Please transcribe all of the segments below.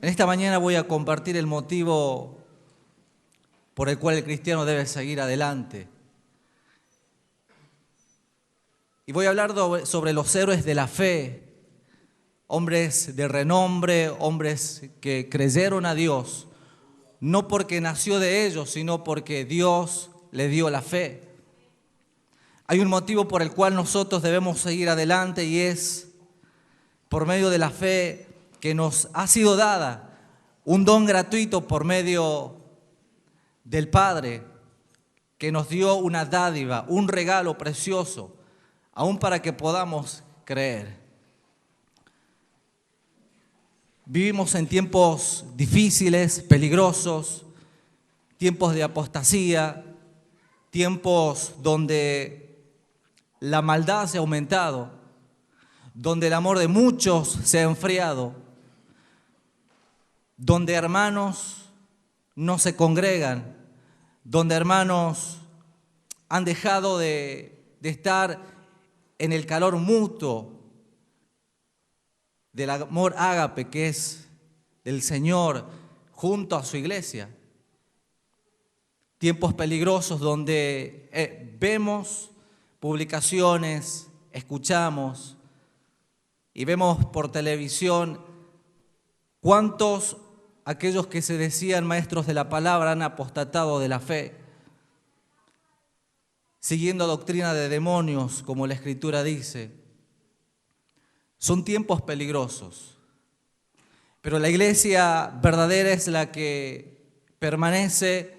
En esta mañana voy a compartir el motivo por el cual el cristiano debe seguir adelante. Y voy a hablar sobre los héroes de la fe, hombres de renombre, hombres que creyeron a Dios, no porque nació de ellos, sino porque Dios le dio la fe. Hay un motivo por el cual nosotros debemos seguir adelante y es por medio de la fe que nos ha sido dada, un don gratuito por medio del Padre, que nos dio una dádiva, un regalo precioso, aún para que podamos creer. Vivimos en tiempos difíciles, peligrosos, tiempos de apostasía, tiempos donde la maldad se ha aumentado, donde el amor de muchos se ha enfriado, donde hermanos no se congregan, donde hermanos han dejado de estar en el calor mutuo del amor ágape que es el Señor junto a su iglesia. Tiempos peligrosos donde vemos publicaciones, escuchamos y vemos por televisión cuántos aquellos que se decían maestros de la palabra han apostatado de la fe, siguiendo doctrina de demonios, como la Escritura dice. Son tiempos peligrosos, pero la iglesia verdadera es la que permanece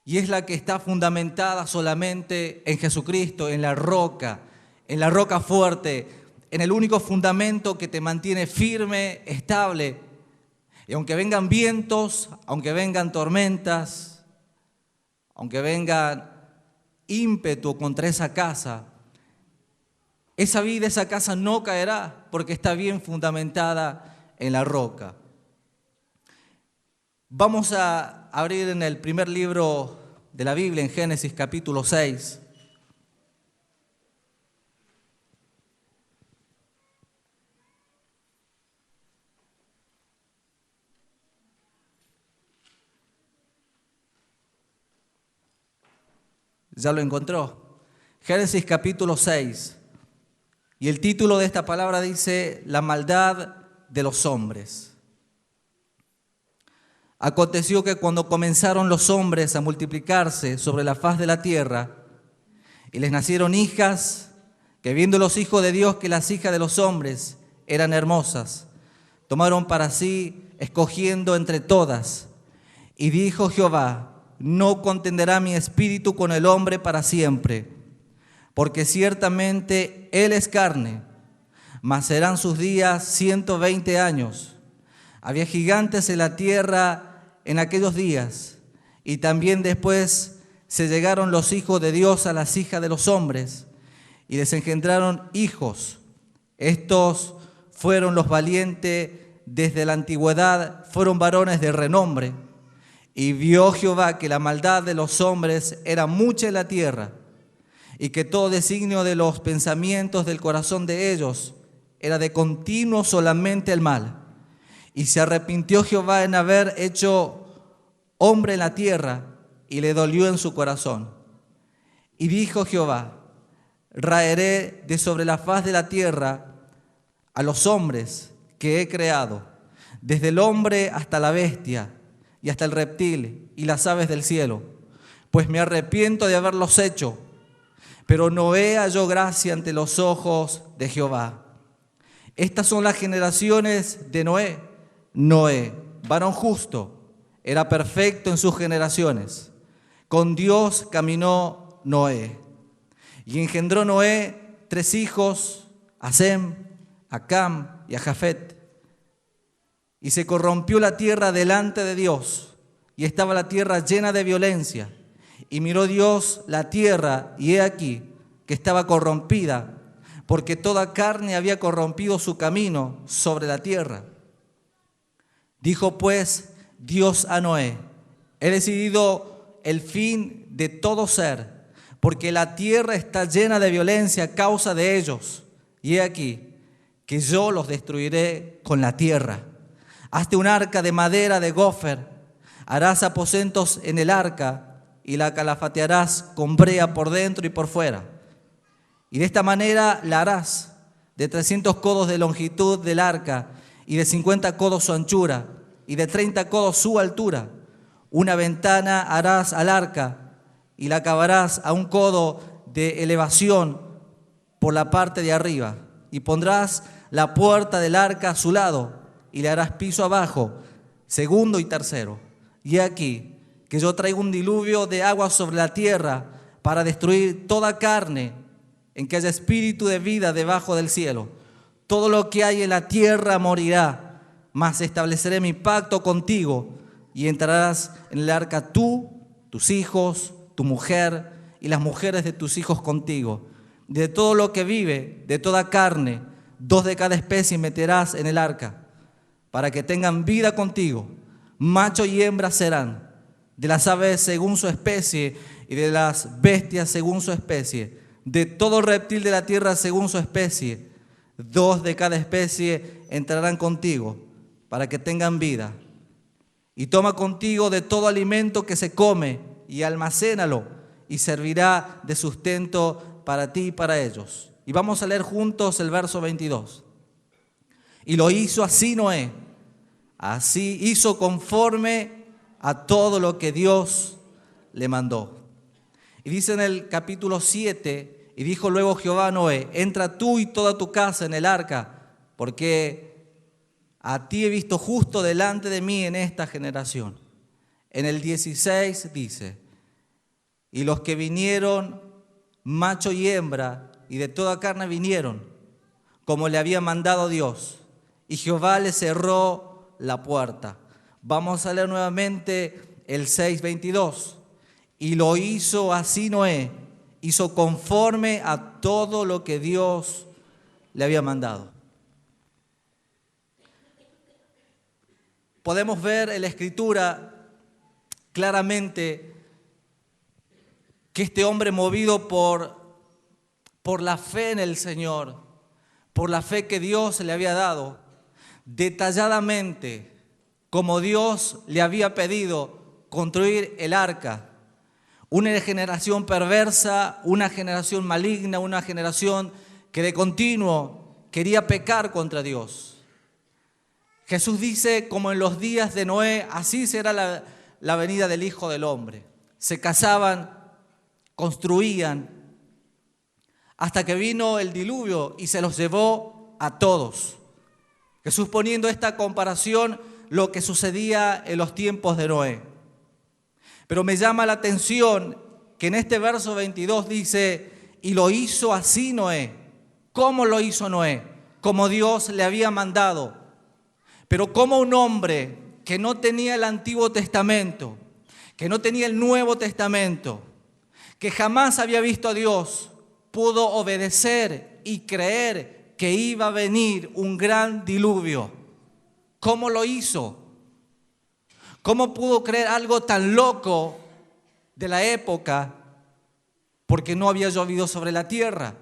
y es la que está fundamentada solamente en Jesucristo, en la roca fuerte, en el único fundamento que te mantiene firme, estable. Y aunque vengan vientos, aunque vengan tormentas, aunque vengan ímpetu contra esa casa, esa vida, esa casa no caerá porque está bien fundamentada en la roca. Vamos a abrir en el primer libro de la Biblia, en Génesis capítulo 6. ¿Ya lo encontró? Génesis capítulo 6. Y el título de esta palabra dice: la maldad de los hombres. Aconteció que cuando comenzaron los hombres a multiplicarse sobre la faz de la tierra, y les nacieron hijas, que viendo los hijos de Dios que las hijas de los hombres eran hermosas, tomaron para sí, escogiendo entre todas. Y dijo Jehová: no contenderá mi espíritu con el hombre para siempre, porque ciertamente él es carne, mas serán sus días 120 años. Había gigantes en la tierra en aquellos días, y también después se llegaron los hijos de Dios a las hijas de los hombres, y les engendraron hijos. Estos fueron los valientes desde la antigüedad, fueron varones de renombre. Y vio Jehová que la maldad de los hombres era mucha en la tierra, y que todo designio de los pensamientos del corazón de ellos era de continuo solamente el mal. Y se arrepintió Jehová en haber hecho hombre en la tierra, y le dolió en su corazón. Y dijo Jehová: raeré de sobre la faz de la tierra a los hombres que he creado, desde el hombre hasta la bestia, y hasta el reptil y las aves del cielo, pues me arrepiento de haberlos hecho. Pero Noé halló gracia ante los ojos de Jehová. Estas son las generaciones de Noé. Noé, varón justo, era perfecto en sus generaciones. Con Dios caminó Noé. Y engendró Noé 3 hijos, a Sem, a Cam y a Jafet. Y se corrompió la tierra delante de Dios, y estaba la tierra llena de violencia. Y miró Dios la tierra, y he aquí que estaba corrompida, porque toda carne había corrompido su camino sobre la tierra. Dijo pues Dios a Noé: he decidido el fin de todo ser, porque la tierra está llena de violencia a causa de ellos. Y he aquí que yo los destruiré con la tierra. Hazte un arca de madera de gofer. Harás aposentos en el arca y la calafatearás con brea por dentro y por fuera. Y de esta manera la harás de 300 codos de longitud del arca y de 50 codos su anchura y de 30 codos su altura. Una ventana harás al arca y la acabarás a un codo de elevación por la parte de arriba. Y pondrás la puerta del arca a su lado y le harás piso abajo, segundo y tercero. Y aquí que yo traigo un diluvio de agua sobre la tierra para destruir toda carne, en que haya espíritu de vida debajo del cielo. Todo lo que hay en la tierra morirá, mas estableceré mi pacto contigo y entrarás en el arca tú, tus hijos, tu mujer y las mujeres de tus hijos contigo. De todo lo que vive, de toda carne, 2 de cada especie meterás en el arca, para que tengan vida contigo. Macho y hembra serán, de las aves según su especie y de las bestias según su especie, de todo reptil de la tierra según su especie. 2 de cada especie entrarán contigo, para que tengan vida. Y toma contigo de todo alimento que se come y almacénalo, y servirá de sustento para ti y para ellos. Y vamos a leer juntos el verso 22. Y lo hizo así Noé. Así hizo conforme a todo lo que Dios le mandó. Y dice en el capítulo 7, y dijo luego Jehová a Noé, entra tú y toda tu casa en el arca, porque a ti he visto justo delante de mí en esta generación. En el 16 dice, y los que vinieron, macho y hembra, y de toda carne vinieron, como le había mandado Dios, y Jehová le cerró la puerta. Vamos a leer nuevamente el 6:22. Y lo hizo así Noé, hizo conforme a todo lo que Dios le había mandado. Podemos ver en la Escritura claramente que este hombre, movido por la fe en el Señor, por la fe que Dios le había dado, detalladamente, como Dios le había pedido, construir el arca. Una generación perversa, una generación maligna, una generación que de continuo quería pecar contra Dios. Jesús dice, como en los días de Noé, así será la venida del Hijo del Hombre. Se casaban, construían, hasta que vino el diluvio y se los llevó a todos. Jesús poniendo esta comparación, lo que sucedía en los tiempos de Noé. Pero me llama la atención que en este verso 22 dice, y lo hizo así Noé. ¿Cómo lo hizo Noé? Como Dios le había mandado. Pero como un hombre que no tenía el Antiguo Testamento, que no tenía el Nuevo Testamento, que jamás había visto a Dios, pudo obedecer y creer que iba a venir un gran diluvio. ¿Cómo lo hizo? ¿Cómo pudo creer algo tan loco de la época? Porque no había llovido sobre la tierra.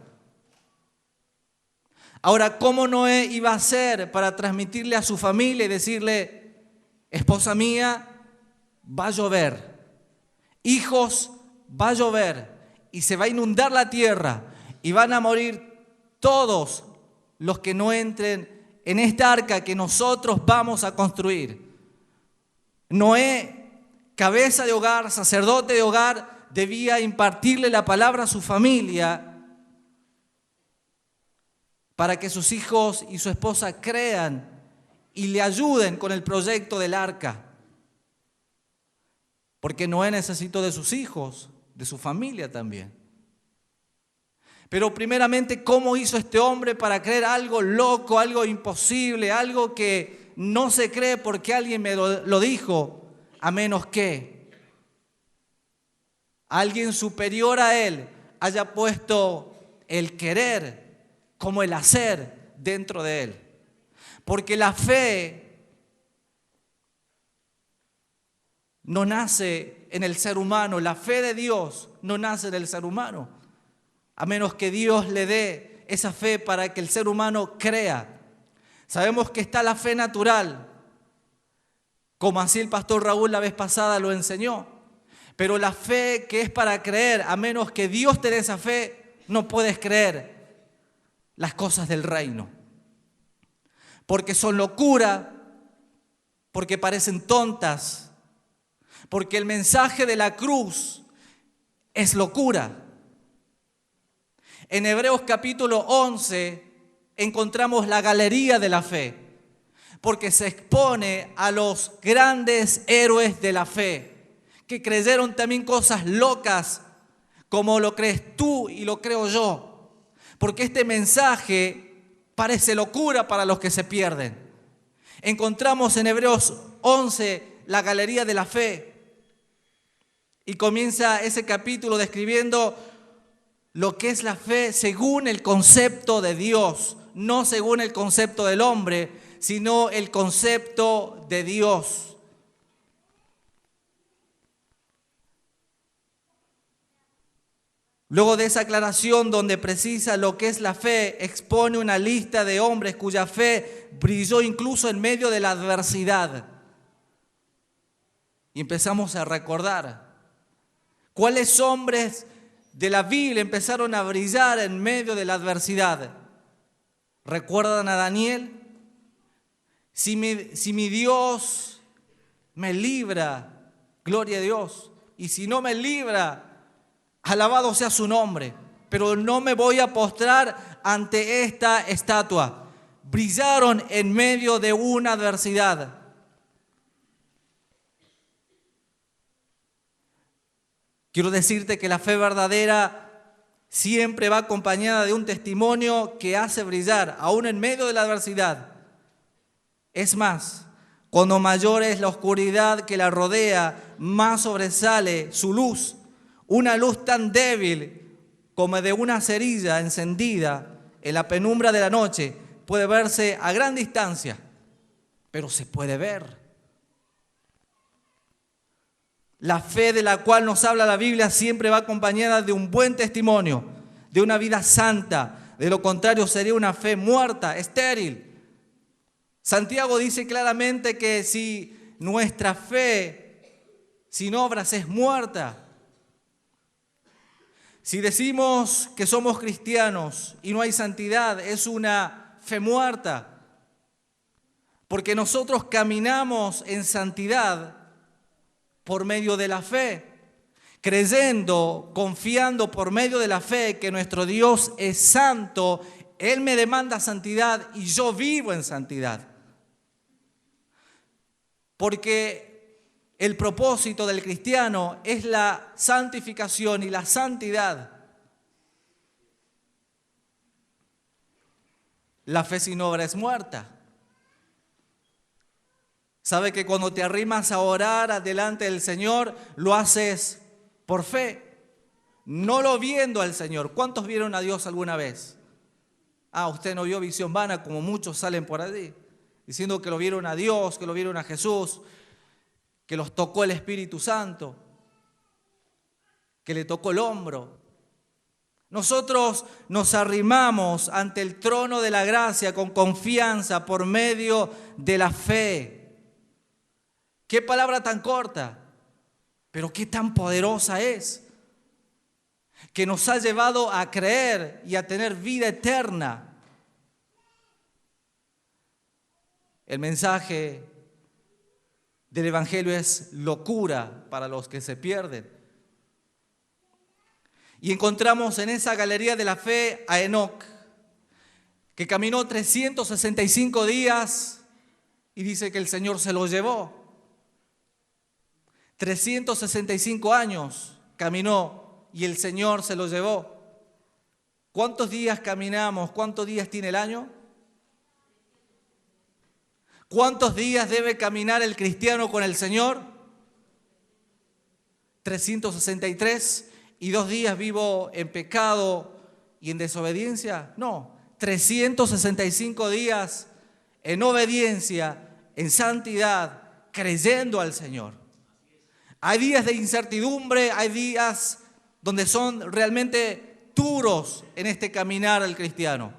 Ahora, ¿cómo Noé iba a hacer para transmitirle a su familia y decirle, esposa mía, va a llover, hijos, va a llover y se va a inundar la tierra y van a morir todos los que no entren en esta arca que nosotros vamos a construir? Noé, cabeza de hogar, sacerdote de hogar, debía impartirle la palabra a su familia para que sus hijos y su esposa crean y le ayuden con el proyecto del arca. Porque Noé necesitó de sus hijos, de su familia también. Pero primeramente, ¿cómo hizo este hombre para creer algo loco, algo imposible, algo que no se cree porque alguien me lo dijo, a menos que alguien superior a él haya puesto el querer como el hacer dentro de él? Porque la fe no nace en el ser humano, la fe de Dios no nace en el ser humano, a menos que Dios le dé esa fe para que el ser humano crea. Sabemos que está la fe natural, como así el pastor Raúl la vez pasada lo enseñó. Pero la fe que es para creer, a menos que Dios te dé esa fe, no puedes creer las cosas del reino. Porque son locura, porque parecen tontas, porque el mensaje de la cruz es locura. En Hebreos capítulo 11 encontramos la galería de la fe, porque se expone a los grandes héroes de la fe, que creyeron también cosas locas, como lo crees tú y lo creo yo, porque este mensaje parece locura para los que se pierden. Encontramos en Hebreos 11 la galería de la fe, y comienza ese capítulo describiendo lo que es la fe según el concepto de Dios, no según el concepto del hombre, sino el concepto de Dios. Luego de esa aclaración donde precisa lo que es la fe, expone una lista de hombres cuya fe brilló incluso en medio de la adversidad. Y empezamos a recordar cuáles hombres de la Biblia empezaron a brillar en medio de la adversidad. ¿Recuerdan a Daniel? Si mi Dios me libra, gloria a Dios. Y si no me libra, alabado sea su nombre. Pero no me voy a postrar ante esta estatua. Brillaron en medio de una adversidad. Quiero decirte que la fe verdadera siempre va acompañada de un testimonio que hace brillar, aún en medio de la adversidad. Es más, cuando mayor es la oscuridad que la rodea, más sobresale su luz. Una luz tan débil como de una cerilla encendida en la penumbra de la noche puede verse a gran distancia, pero se puede ver. La fe de la cual nos habla la Biblia siempre va acompañada de un buen testimonio, de una vida santa. De lo contrario sería una fe muerta, estéril. Santiago dice claramente que si nuestra fe sin obras es muerta, si decimos que somos cristianos y no hay santidad, es una fe muerta, porque nosotros caminamos en santidad por medio de la fe, creyendo, confiando por medio de la fe que nuestro Dios es santo. Él me demanda santidad y yo vivo en santidad. Porque el propósito del cristiano es la santificación y la santidad. La fe sin obra es muerta. Sabe que cuando te arrimas a orar delante del Señor, lo haces por fe, no lo viendo al Señor. ¿Cuántos vieron a Dios alguna vez? Usted no vio visión vana, como muchos salen por allí, diciendo que lo vieron a Dios, que lo vieron a Jesús, que los tocó el Espíritu Santo, que le tocó el hombro. Nosotros nos arrimamos ante el trono de la gracia con confianza por medio de la fe. Qué palabra tan corta, pero qué tan poderosa es, que nos ha llevado a creer y a tener vida eterna. El mensaje del Evangelio es locura para los que se pierden. Y encontramos en esa galería de la fe a Enoc, que caminó 365 días y dice que el Señor se lo llevó. 365 años caminó y el Señor se lo llevó. ¿Cuántos días caminamos? ¿Cuántos días tiene el año? ¿Cuántos días debe caminar el cristiano con el Señor? 363. ¿Y 2 días vivo en pecado y en desobediencia? No, 365 días en obediencia, en santidad, creyendo al Señor. Hay días de incertidumbre, hay días donde son realmente duros en este caminar del cristiano.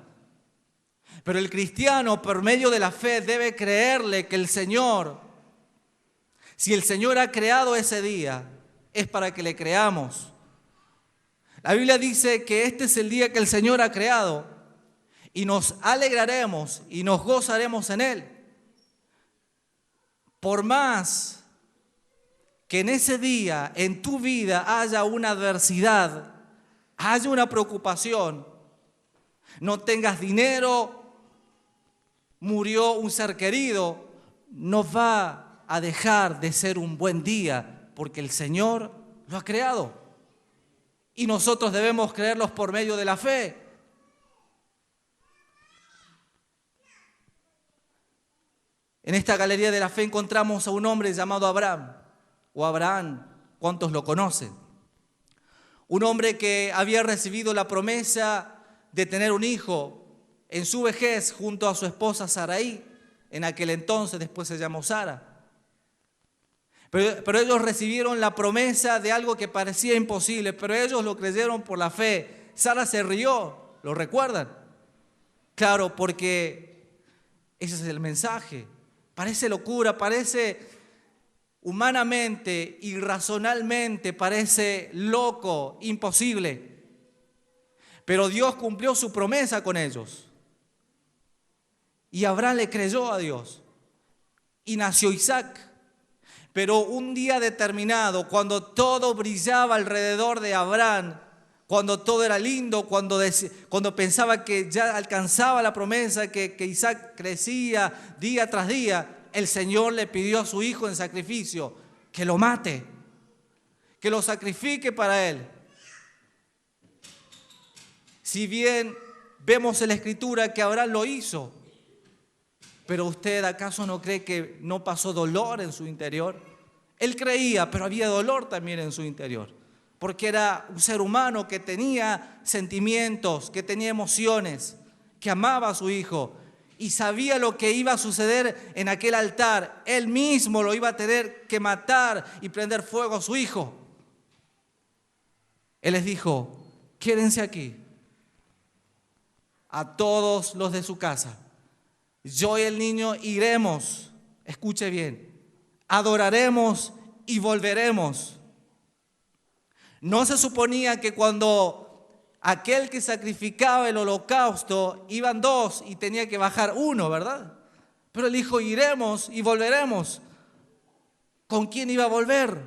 Pero el cristiano, por medio de la fe, debe creerle que el Señor Si el Señor ha creado ese día, es para que le creamos. La Biblia dice que este es el día que el Señor ha creado y nos alegraremos y nos gozaremos en Él. Por más que en ese día, en tu vida, haya una adversidad, haya una preocupación, no tengas dinero, murió un ser querido, no va a dejar de ser un buen día porque el Señor lo ha creado. Y nosotros debemos creerlos por medio de la fe. En esta galería de la fe encontramos a un hombre llamado Abraham, o Abraham, ¿cuántos lo conocen? Un hombre que había recibido la promesa de tener un hijo en su vejez junto a su esposa Sarai, en aquel entonces, después se llamó Sara. Pero ellos recibieron la promesa de algo que parecía imposible, pero ellos lo creyeron por la fe. Sara se rió, ¿lo recuerdan? Claro, porque ese es el mensaje. Parece locura, parece humanamente, irracionalmente, parece loco, imposible. Pero Dios cumplió su promesa con ellos. Y Abraham le creyó a Dios. Y nació Isaac. Pero un día determinado, cuando todo brillaba alrededor de Abraham, cuando todo era lindo, cuando pensaba que ya alcanzaba la promesa, que Isaac crecía día tras día, el Señor le pidió a su hijo en sacrificio que lo mate, que lo sacrifique para él. Si bien vemos en la Escritura que Abraham lo hizo, pero ¿usted acaso no cree que no pasó dolor en su interior? Él creía, pero había dolor también en su interior, porque era un ser humano que tenía sentimientos, que tenía emociones, que amaba a su hijo y sabía lo que iba a suceder en aquel altar. Él mismo lo iba a tener que matar y prender fuego a su hijo. Él les dijo: quédense aquí, a todos los de su casa. Yo y el niño iremos, escuche bien, adoraremos y volveremos. No se suponía que cuando aquel que sacrificaba el holocausto iban dos y tenía que bajar uno, ¿verdad? Pero él dijo: iremos y volveremos. ¿Con quién iba a volver?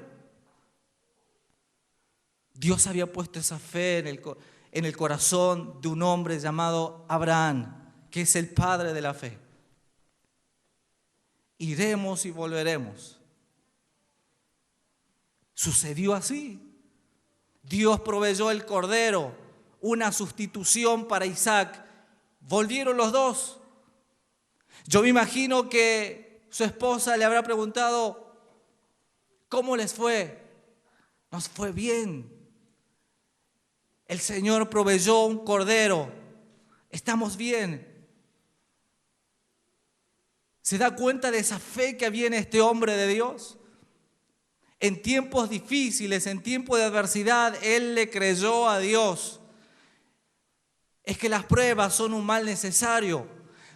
Dios había puesto esa fe en el corazón de un hombre llamado Abraham, que es el padre de la fe. Iremos y volveremos. Sucedió así. Dios proveyó el cordero, una sustitución para Isaac. Volvieron los dos. Yo me imagino que su esposa le habrá preguntado: ¿cómo les fue? Nos fue bien. El Señor proveyó un cordero. Estamos bien. ¿Se da cuenta de esa fe que había en este hombre de Dios? En tiempos difíciles, en tiempos de adversidad, él le creyó a Dios. Es que las pruebas son un mal necesario.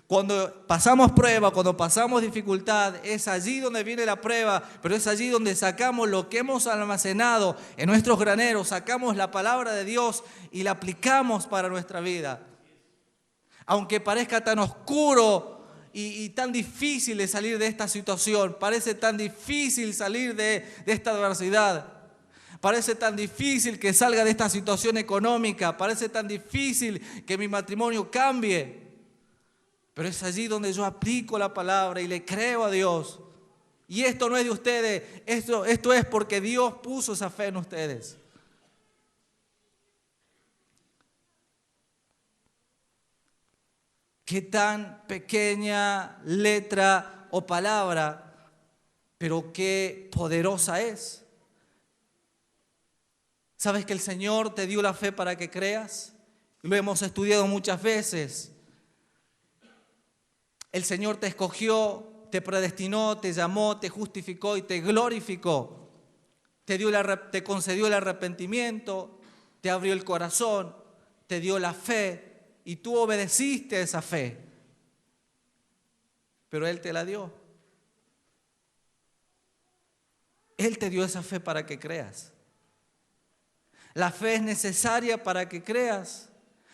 Cuando pasamos prueba, cuando pasamos dificultad, es allí donde viene la prueba, pero es allí donde sacamos lo que hemos almacenado en nuestros graneros, sacamos la palabra de Dios y la aplicamos para nuestra vida. Aunque parezca tan oscuro y tan difícil de salir de esta situación, parece tan difícil salir de esta adversidad, parece tan difícil que salga de esta situación económica, parece tan difícil que mi matrimonio cambie, pero es allí donde yo aplico la palabra y le creo a Dios. Y esto no es de ustedes, esto es porque Dios puso esa fe en ustedes. Qué tan pequeña letra o palabra, pero qué poderosa es. ¿Sabes que el Señor te dio la fe para que creas? Lo hemos estudiado muchas veces. El Señor te escogió, te predestinó, te llamó, te justificó y te glorificó. Te concedió el arrepentimiento, te abrió el corazón, te dio la fe. Y tú obedeciste a esa fe, pero Él te la dio. Él te dio esa fe para que creas. La fe es necesaria para que creas.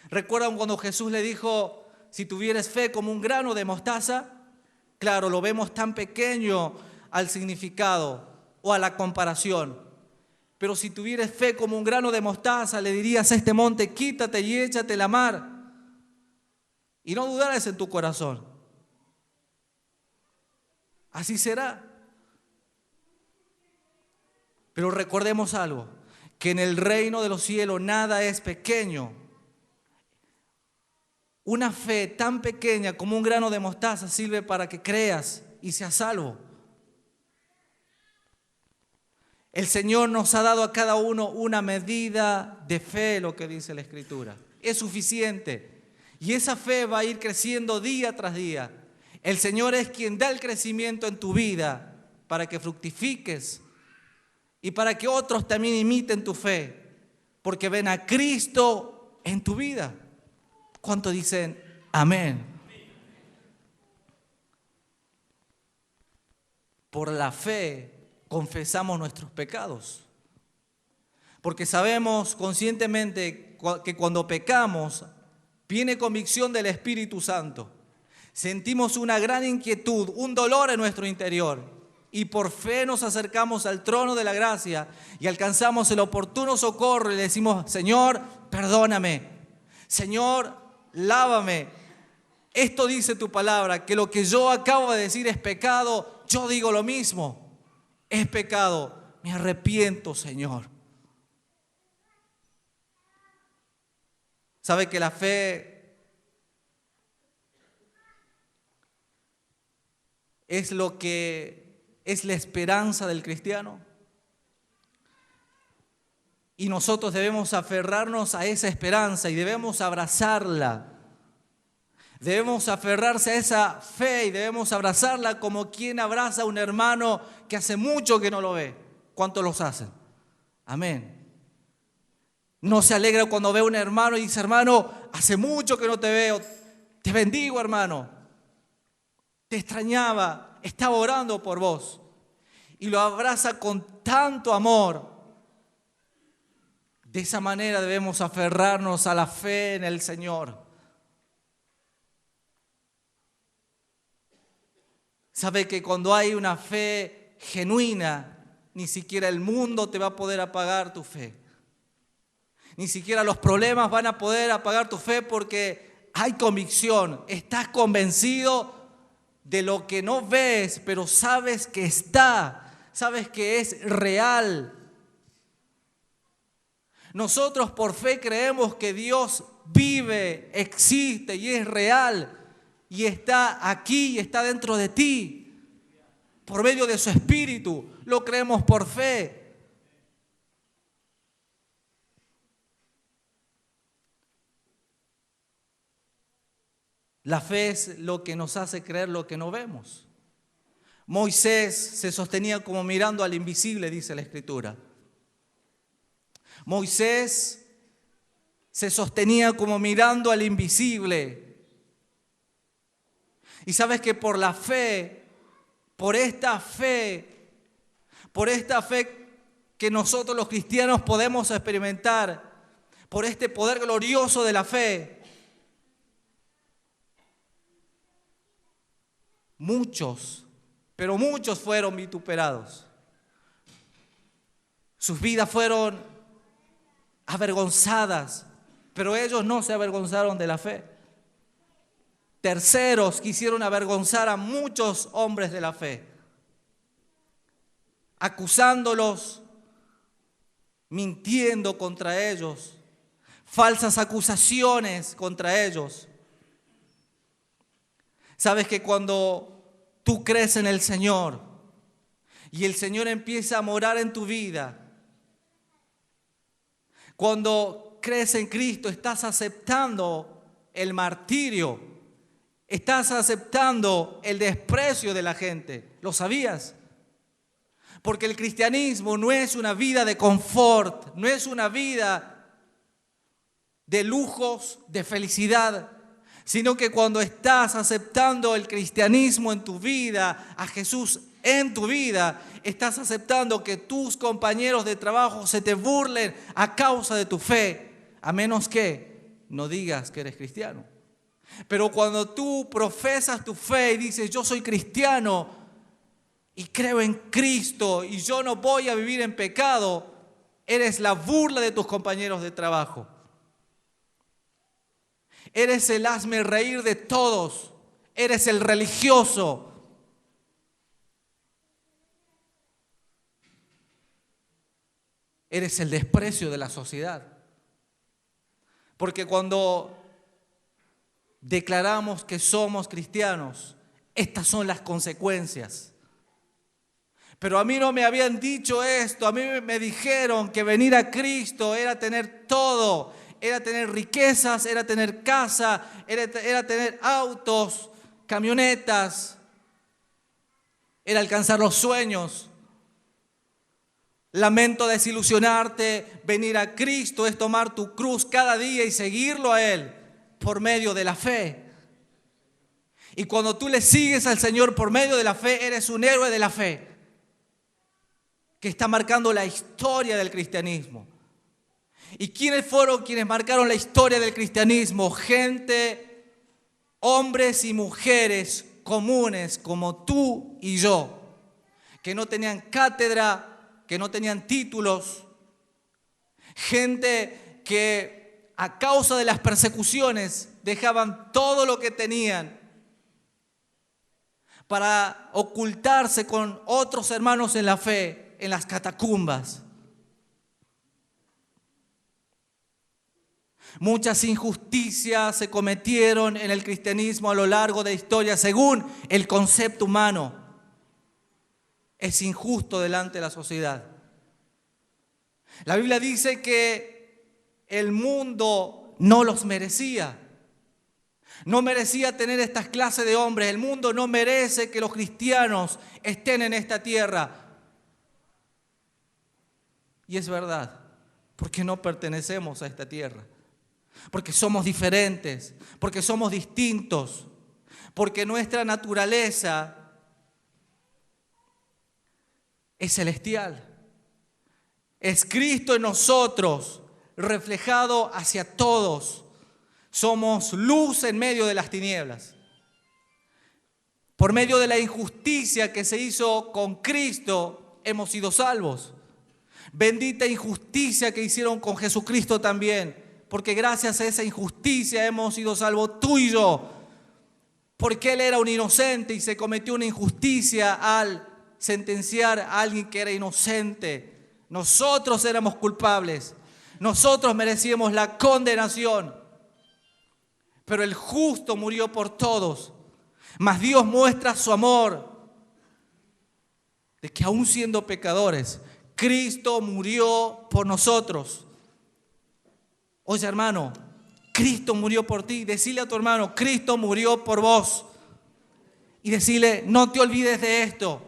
¿Recuerdan cuando Jesús le dijo, si tuvieres fe como un grano de mostaza? Claro, lo vemos tan pequeño al significado o a la comparación. Pero si tuvieres fe como un grano de mostaza, le dirías a este monte, quítate y échate a la mar. Y no dudaras en tu corazón. Así será. Pero recordemos algo, que en el reino de los cielos nada es pequeño. Una fe tan pequeña como un grano de mostaza sirve para que creas y seas salvo. El Señor nos ha dado a cada uno una medida de fe, lo que dice la Escritura. Es suficiente. Y esa fe va a ir creciendo día tras día. El Señor es quien da el crecimiento en tu vida para que fructifiques y para que otros también imiten tu fe, porque ven a Cristo en tu vida. ¿Cuántos dicen amén? Por la fe confesamos nuestros pecados, porque sabemos conscientemente que cuando pecamos viene convicción del Espíritu Santo. Sentimos una gran inquietud, un dolor en nuestro interior. Y por fe nos acercamos al trono de la gracia y alcanzamos el oportuno socorro y le decimos, Señor, perdóname. Señor, lávame. Esto dice tu palabra, que lo que yo acabo de decir es pecado. Yo digo lo mismo. Es pecado. Me arrepiento, Señor. ¿Sabe que la fe es lo que es la esperanza del cristiano? Y nosotros debemos aferrarnos a esa esperanza y debemos abrazarla. Debemos aferrarse a esa fe y debemos abrazarla como quien abraza a un hermano que hace mucho que no lo ve. ¿Cuántos los hacen? Amén. No se alegra cuando ve a un hermano y dice, hermano, hace mucho que no te veo. Te bendigo, hermano. Te extrañaba, estaba orando por vos. Y lo abraza con tanto amor. De esa manera debemos aferrarnos a la fe en el Señor. Sabe que cuando hay una fe genuina, ni siquiera el mundo te va a poder apagar tu fe. Ni siquiera los problemas van a poder apagar tu fe porque hay convicción. Estás convencido de lo que no ves, pero sabes que está, sabes que es real. Nosotros por fe creemos que Dios vive, existe y es real y está aquí y está dentro de ti por medio de su Espíritu. Lo creemos por fe. La fe es lo que nos hace creer lo que no vemos. Moisés se sostenía como mirando al invisible, dice la Escritura. Moisés se sostenía como mirando al invisible. Y sabes que por la fe, por esta fe que nosotros los cristianos podemos experimentar, por este poder glorioso de la fe, muchos, pero muchos fueron vituperados. Sus vidas fueron avergonzadas, pero ellos no se avergonzaron de la fe. Terceros quisieron avergonzar a muchos hombres de la fe, acusándolos, mintiendo contra ellos, falsas acusaciones contra ellos. Sabes que cuando tú crees en el Señor y el Señor empieza a morar en tu vida, cuando crees en Cristo estás aceptando el martirio, estás aceptando el desprecio de la gente. ¿Lo sabías? Porque el cristianismo no es una vida de confort, no es una vida de lujos, de felicidad, sino que cuando estás aceptando el cristianismo en tu vida, a Jesús en tu vida, estás aceptando que tus compañeros de trabajo se te burlen a causa de tu fe, a menos que no digas que eres cristiano. Pero cuando tú profesas tu fe y dices, yo soy cristiano y creo en Cristo y yo no voy a vivir en pecado, eres la burla de tus compañeros de trabajo. Eres el hazme reír de todos. Eres el religioso. Eres el desprecio de la sociedad. Porque cuando declaramos que somos cristianos, estas son las consecuencias. Pero a mí no me habían dicho esto, a mí me dijeron que venir a Cristo era tener todo, era tener riquezas, era tener casa, era tener autos, camionetas, era alcanzar los sueños. Lamento desilusionarte, venir a Cristo es tomar tu cruz cada día y seguirlo a Él por medio de la fe. Y cuando tú le sigues al Señor por medio de la fe, eres un héroe de la fe que está marcando la historia del cristianismo. ¿Y quiénes fueron quienes marcaron la historia del cristianismo? Gente, hombres y mujeres comunes como tú y yo, que no tenían cátedra, que no tenían títulos, gente que a causa de las persecuciones dejaban todo lo que tenían para ocultarse con otros hermanos en la fe en las catacumbas. Muchas injusticias se cometieron en el cristianismo a lo largo de la historia según el concepto humano. Es injusto delante de la sociedad. La Biblia dice que el mundo no los merecía. No merecía tener estas clases de hombres. El mundo no merece que los cristianos estén en esta tierra. Y es verdad, porque no pertenecemos a esta tierra. Porque somos diferentes, porque somos distintos, porque nuestra naturaleza es celestial. Es Cristo en nosotros, reflejado hacia todos. Somos luz en medio de las tinieblas. Por medio de la injusticia que se hizo con Cristo, hemos sido salvos. Bendita injusticia que hicieron con Jesucristo también, porque gracias a esa injusticia hemos sido salvos tú y yo. Porque Él era un inocente y se cometió una injusticia al sentenciar a alguien que era inocente. Nosotros éramos culpables, nosotros merecíamos la condenación, pero el justo murió por todos. Mas Dios muestra su amor, de que aún siendo pecadores, Cristo murió por nosotros. Oye, hermano, Cristo murió por ti. Decile a tu hermano, Cristo murió por vos. Y decirle, no te olvides de esto.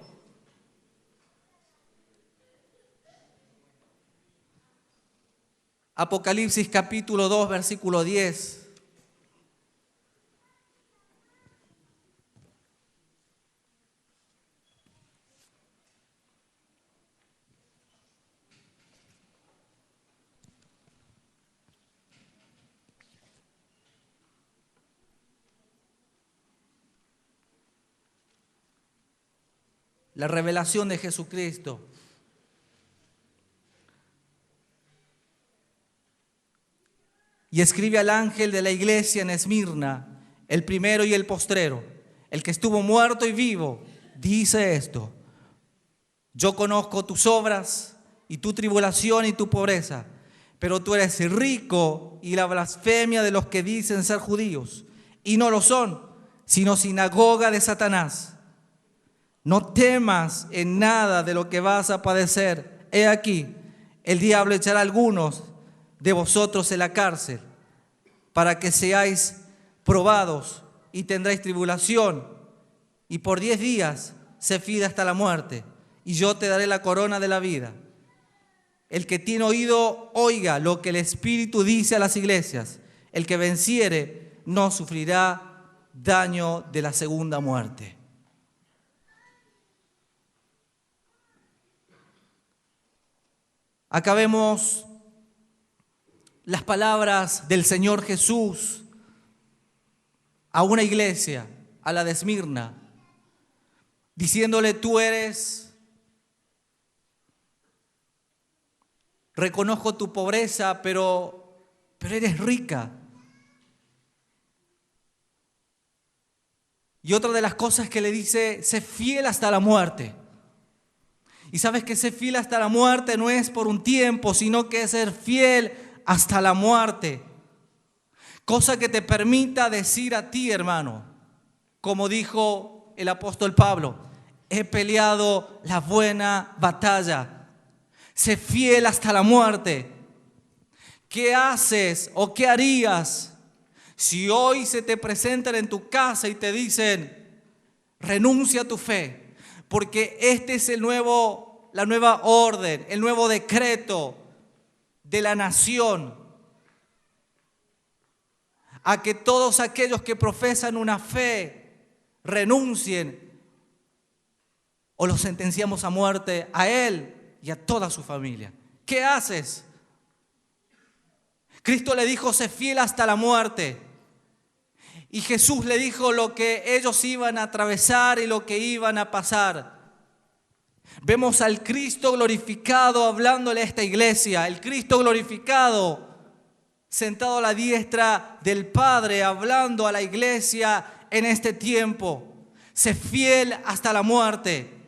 Apocalipsis capítulo 2, versículo 10. La revelación de Jesucristo. Y escribe al ángel de la iglesia en Esmirna, el primero y el postrero, el que estuvo muerto y vivo, dice esto: yo conozco tus obras y tu tribulación y tu pobreza, pero tú eres rico y la blasfemia de los que dicen ser judíos, y no lo son, sino sinagoga de Satanás. No temas en nada de lo que vas a padecer. He aquí, el diablo echará a algunos de vosotros en la cárcel, para que seáis probados y tendréis tribulación, y por 10 días se fida hasta la muerte, y yo te daré la corona de la vida. El que tiene oído, oiga lo que el Espíritu dice a las iglesias. El que venciere no sufrirá daño de la segunda muerte. Acá vemos las palabras del Señor Jesús a una iglesia, a la de Esmirna, diciéndole: tú reconozco tu pobreza, pero eres rica. Y otra de las cosas que le dice: sé fiel hasta la muerte. Y sabes que ser fiel hasta la muerte no es por un tiempo, sino que es ser fiel hasta la muerte. Cosa que te permita decir a ti, hermano, como dijo el apóstol Pablo: he peleado la buena batalla. Sé fiel hasta la muerte. ¿Qué haces o qué harías si hoy se te presentan en tu casa y te dicen: renuncia a tu fe, porque este es la nueva orden, el nuevo decreto de la nación, a que todos aquellos que profesan una fe renuncien, o los sentenciamos a muerte a él y a toda su familia? ¿Qué haces? Cristo le dijo: sé fiel hasta la muerte. Y Jesús le dijo lo que ellos iban a atravesar y lo que iban a pasar. Vemos al Cristo glorificado hablándole a esta iglesia, el Cristo glorificado sentado a la diestra del Padre, hablando a la iglesia en este tiempo. Sé fiel hasta la muerte.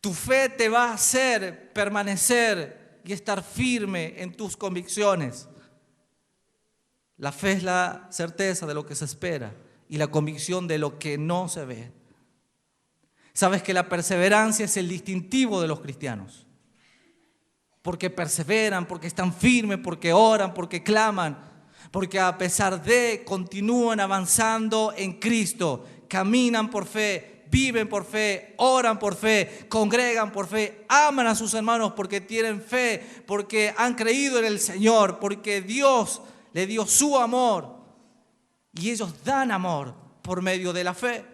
Tu fe te va a hacer permanecer y estar firme en tus convicciones. La fe es la certeza de lo que se espera y la convicción de lo que no se ve. Sabes que la perseverancia es el distintivo de los cristianos. Porque perseveran, porque están firmes, porque oran, porque claman, porque a pesar de continúan avanzando en Cristo, caminan por fe, viven por fe, oran por fe, congregan por fe, aman a sus hermanos porque tienen fe, porque han creído en el Señor, porque Dios le dio su amor y ellos dan amor por medio de la fe,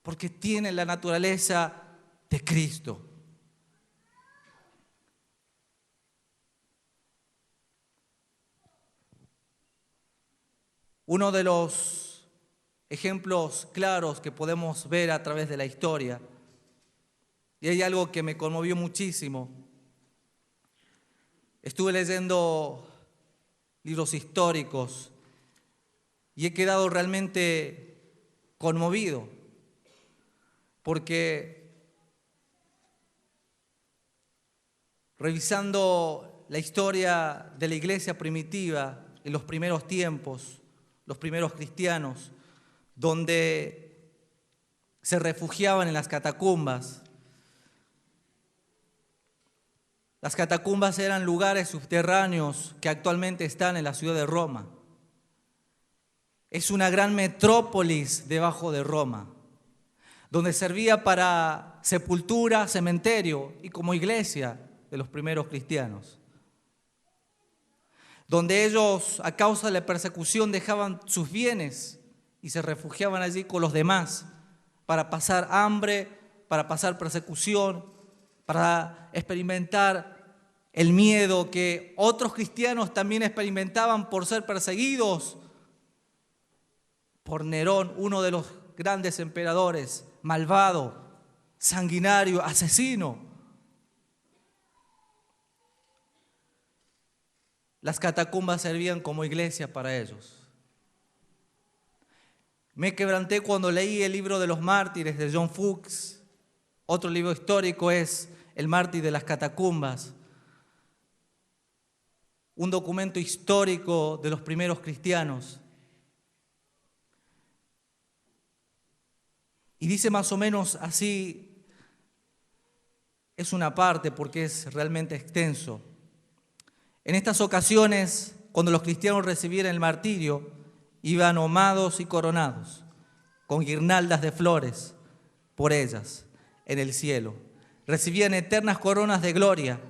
porque tienen la naturaleza de Cristo. Uno de los ejemplos claros que podemos ver a través de la historia, y hay algo que me conmovió muchísimo. Estuve leyendo libros históricos y he quedado realmente conmovido, porque revisando la historia de la iglesia primitiva en los primeros tiempos, los primeros cristianos, donde se refugiaban en las catacumbas. Las catacumbas eran lugares subterráneos que actualmente están en la ciudad de Roma. Es una gran metrópolis debajo de Roma, donde servía para sepultura, cementerio y como iglesia de los primeros cristianos. Donde ellos, a causa de la persecución, dejaban sus bienes y se refugiaban allí con los demás para pasar hambre, para pasar persecución, para experimentar el miedo que otros cristianos también experimentaban por ser perseguidos por Nerón, uno de los grandes emperadores, malvado, sanguinario, asesino. Las catacumbas servían como iglesia para ellos. Me quebranté cuando leí el libro de los mártires de John Fuchs. Otro libro histórico es El mártir de las catacumbas. Un documento histórico de los primeros cristianos. Y dice más o menos así, es una parte porque es realmente extenso. En estas ocasiones, cuando los cristianos recibieran el martirio, iban ahomados y coronados, con guirnaldas de flores por ellas en el cielo. Recibían eternas coronas de gloria.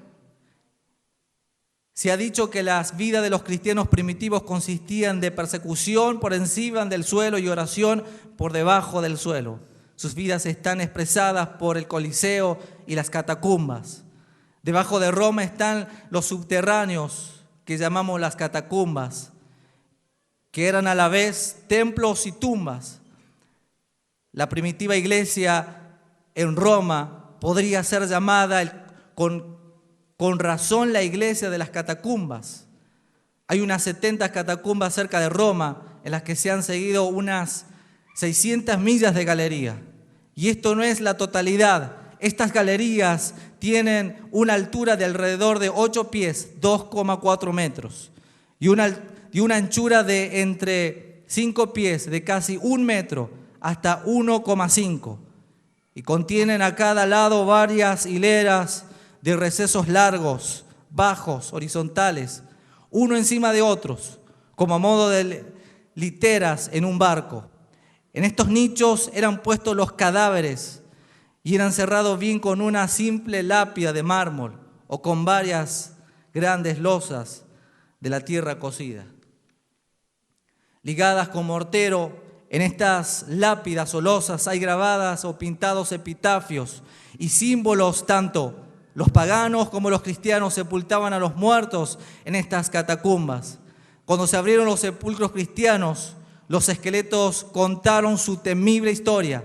Se ha dicho que las vidas de los cristianos primitivos consistían de persecución por encima del suelo y oración por debajo del suelo. sus vidas están expresadas por el Coliseo y las catacumbas. Debajo de Roma están los subterráneos, que llamamos las catacumbas, que eran a la vez templos y tumbas. La primitiva iglesia en Roma podría ser llamada con razón la iglesia de las catacumbas. Hay unas 70 catacumbas cerca de Roma en las que se han seguido unas 600 millas de galería. Y esto no es la totalidad. Estas galerías tienen una altura de alrededor de 8 pies, 2,4 metros, y una anchura de entre 5 pies, de casi 1 metro, hasta 1,5. Y contienen a cada lado varias hileras de recesos largos, bajos, horizontales, uno encima de otros, como a modo de literas en un barco. En estos nichos eran puestos los cadáveres y eran cerrados bien con una simple lápida de mármol o con varias grandes losas de la tierra cocida. Ligadas con mortero, en estas lápidas o losas hay grabadas o pintados epitafios y símbolos. Tanto los paganos como los cristianos sepultaban a los muertos en estas catacumbas. Cuando se abrieron los sepulcros cristianos, los esqueletos contaron su temible historia.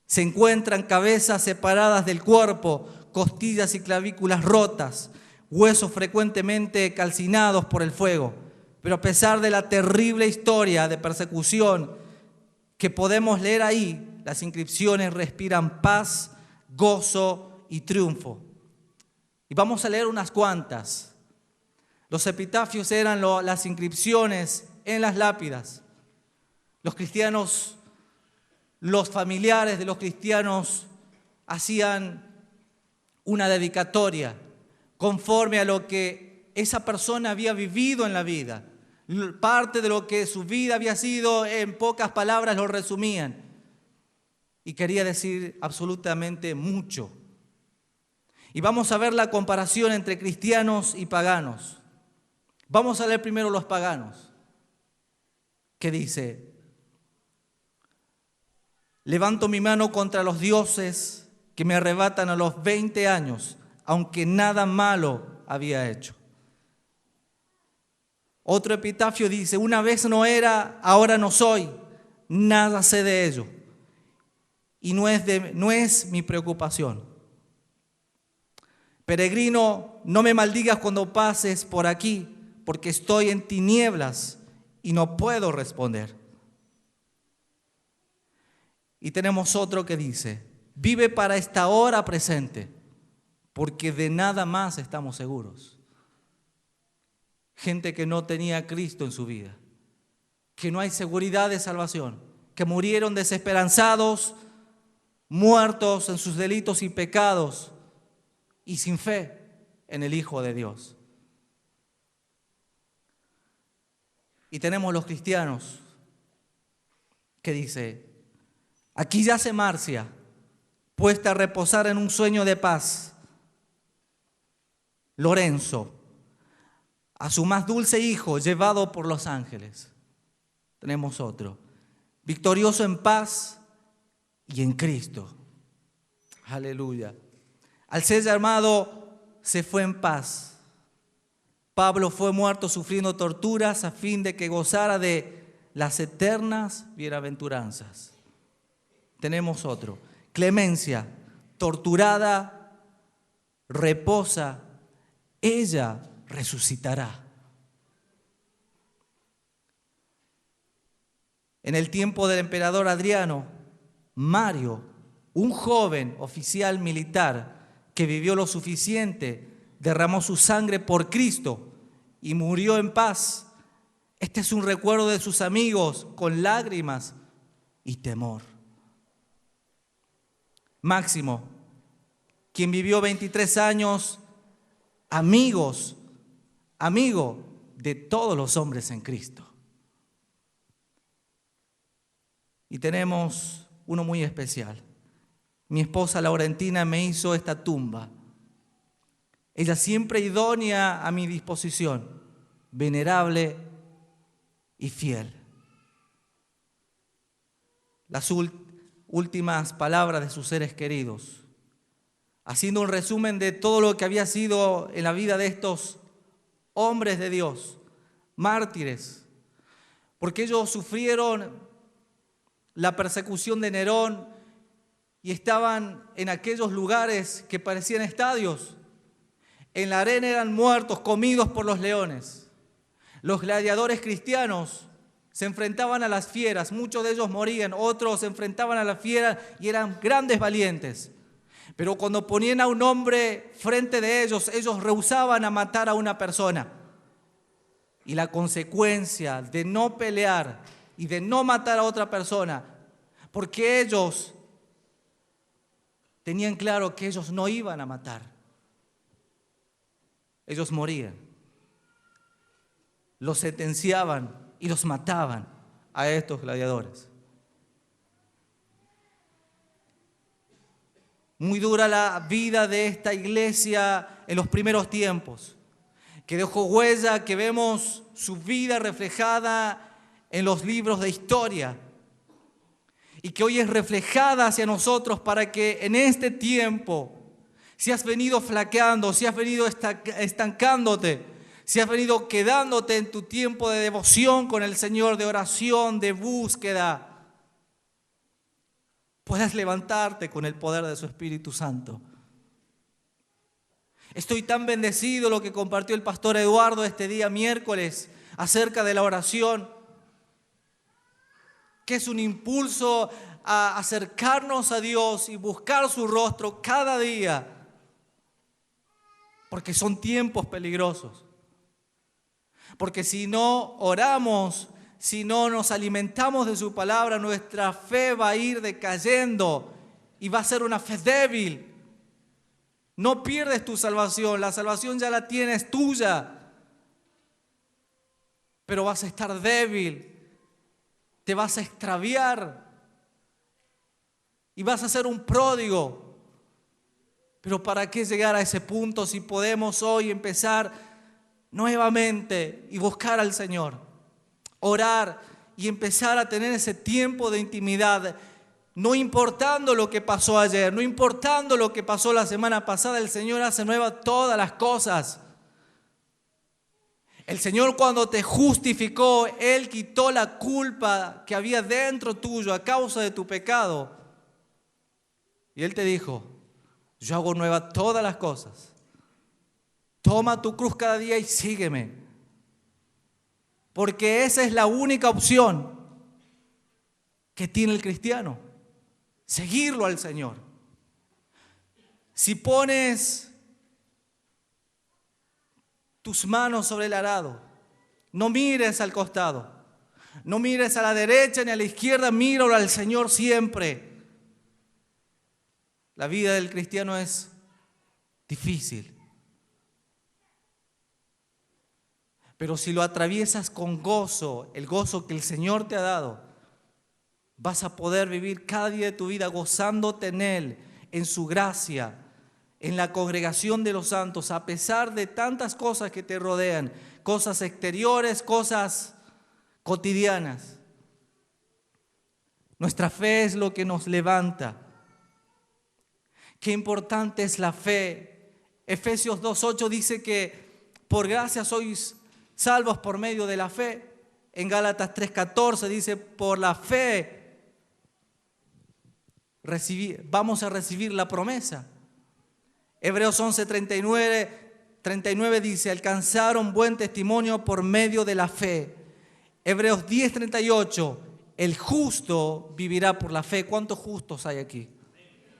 Se encuentran cabezas separadas del cuerpo, costillas y clavículas rotas, huesos frecuentemente calcinados por el fuego. Pero a pesar de la terrible historia de persecución que podemos leer ahí, las inscripciones respiran paz, gozo y triunfo. Y vamos a leer unas cuantas. Los epitafios eran las inscripciones en las lápidas. Los cristianos, los familiares de los cristianos hacían una dedicatoria conforme a lo que esa persona había vivido en la vida. Parte de lo que su vida había sido, en pocas palabras lo resumían. Y quería decir absolutamente mucho. Y vamos a ver la comparación entre cristianos y paganos. Vamos a leer primero los paganos, que dice: levanto mi mano contra los dioses que me arrebatan a los 20 años, aunque nada malo había hecho. Otro epitafio dice: una vez no era, ahora no soy, nada sé de ello, y no es mi preocupación. Peregrino, no me maldigas cuando pases por aquí, porque estoy en tinieblas y no puedo responder. Y tenemos otro que dice: vive para esta hora presente, porque de nada más estamos seguros. Gente que no tenía a Cristo en su vida, que no hay seguridad de salvación, que murieron desesperanzados, muertos en sus delitos y pecados y sin fe en el Hijo de Dios. Y tenemos los cristianos que dice: aquí yace Marcia, puesta a reposar en un sueño de paz. Lorenzo, a su más dulce hijo, llevado por los ángeles. Tenemos otro: victorioso en paz y en Cristo. Aleluya. Al ser llamado, se fue en paz. Pablo fue muerto sufriendo torturas a fin de que gozara de las eternas bienaventuranzas. Tenemos otro: Clemencia, torturada, reposa, ella resucitará. En el tiempo del emperador Adriano, Mario, un joven oficial militar que vivió lo suficiente, derramó su sangre por Cristo y murió en paz. Este es un recuerdo de sus amigos con lágrimas y temor. Máximo, quien vivió 23 años, amigo de todos los hombres en Cristo. Y tenemos uno muy especial. Mi esposa Laurentina me hizo esta tumba. Ella siempre idónea a mi disposición, venerable y fiel. últimas palabras de sus seres queridos, haciendo un resumen de todo lo que había sido en la vida de estos hombres de Dios, mártires, porque ellos sufrieron la persecución de Nerón y estaban en aquellos lugares que parecían estadios. En la arena eran muertos, comidos por los leones. Los gladiadores cristianos se enfrentaban a las fieras, muchos de ellos morían, otros se enfrentaban a las fieras y eran grandes valientes. Pero cuando ponían a un hombre frente de ellos, ellos rehusaban a matar a una persona. Y la consecuencia de no pelear y de no matar a otra persona, porque ellos tenían claro que ellos no iban a matar, ellos morían. Los sentenciaban y los mataban a estos gladiadores. Muy dura la vida de esta iglesia en los primeros tiempos, que dejó huella, que vemos su vida reflejada en los libros de historia y que hoy es reflejada hacia nosotros para que en este tiempo, si has venido flaqueando, si has venido estancándote, si has venido quedándote en tu tiempo de devoción con el Señor, de oración, de búsqueda, puedas levantarte con el poder de su Espíritu Santo. Estoy tan bendecido lo que compartió el pastor Eduardo este día miércoles acerca de la oración, que es un impulso a acercarnos a Dios y buscar su rostro cada día, porque son tiempos peligrosos. Porque si no oramos, si no nos alimentamos de su palabra, nuestra fe va a ir decayendo y va a ser una fe débil. No pierdes tu salvación, la salvación ya la tienes tuya, pero vas a estar débil, te vas a extraviar y vas a ser un pródigo. Pero ¿para qué llegar a ese punto si podemos hoy empezar nuevamente y buscar al Señor, orar y empezar a tener ese tiempo de intimidad? No importando lo que pasó ayer, no importando lo que pasó la semana pasada, el Señor hace nuevas todas las cosas. El Señor, cuando te justificó, Él quitó la culpa que había dentro tuyo a causa de tu pecado. Y Él te dijo: yo hago nuevas todas las cosas. Toma tu cruz cada día y sígueme. Porque esa es la única opción que tiene el cristiano. Seguirlo al Señor. Si pones tus manos sobre el arado, no mires al costado, no mires a la derecha ni a la izquierda, míralo al Señor siempre. La vida del cristiano es difícil, pero si lo atraviesas con gozo, el gozo que el Señor te ha dado, vas a poder vivir cada día de tu vida gozándote en Él, en su gracia, en la congregación de los santos, a pesar de tantas cosas que te rodean, cosas exteriores, cosas cotidianas. Nuestra fe es lo que nos levanta. Qué importante es la fe. Efesios 2:8 dice que por gracia sois salvos por medio de la fe. En Gálatas 3:14 dice: por la fe vamos a recibir la promesa. Hebreos 11:39 dice: alcanzaron buen testimonio por medio de la fe. Hebreos 10:38: el justo vivirá por la fe. ¿Cuántos justos hay aquí?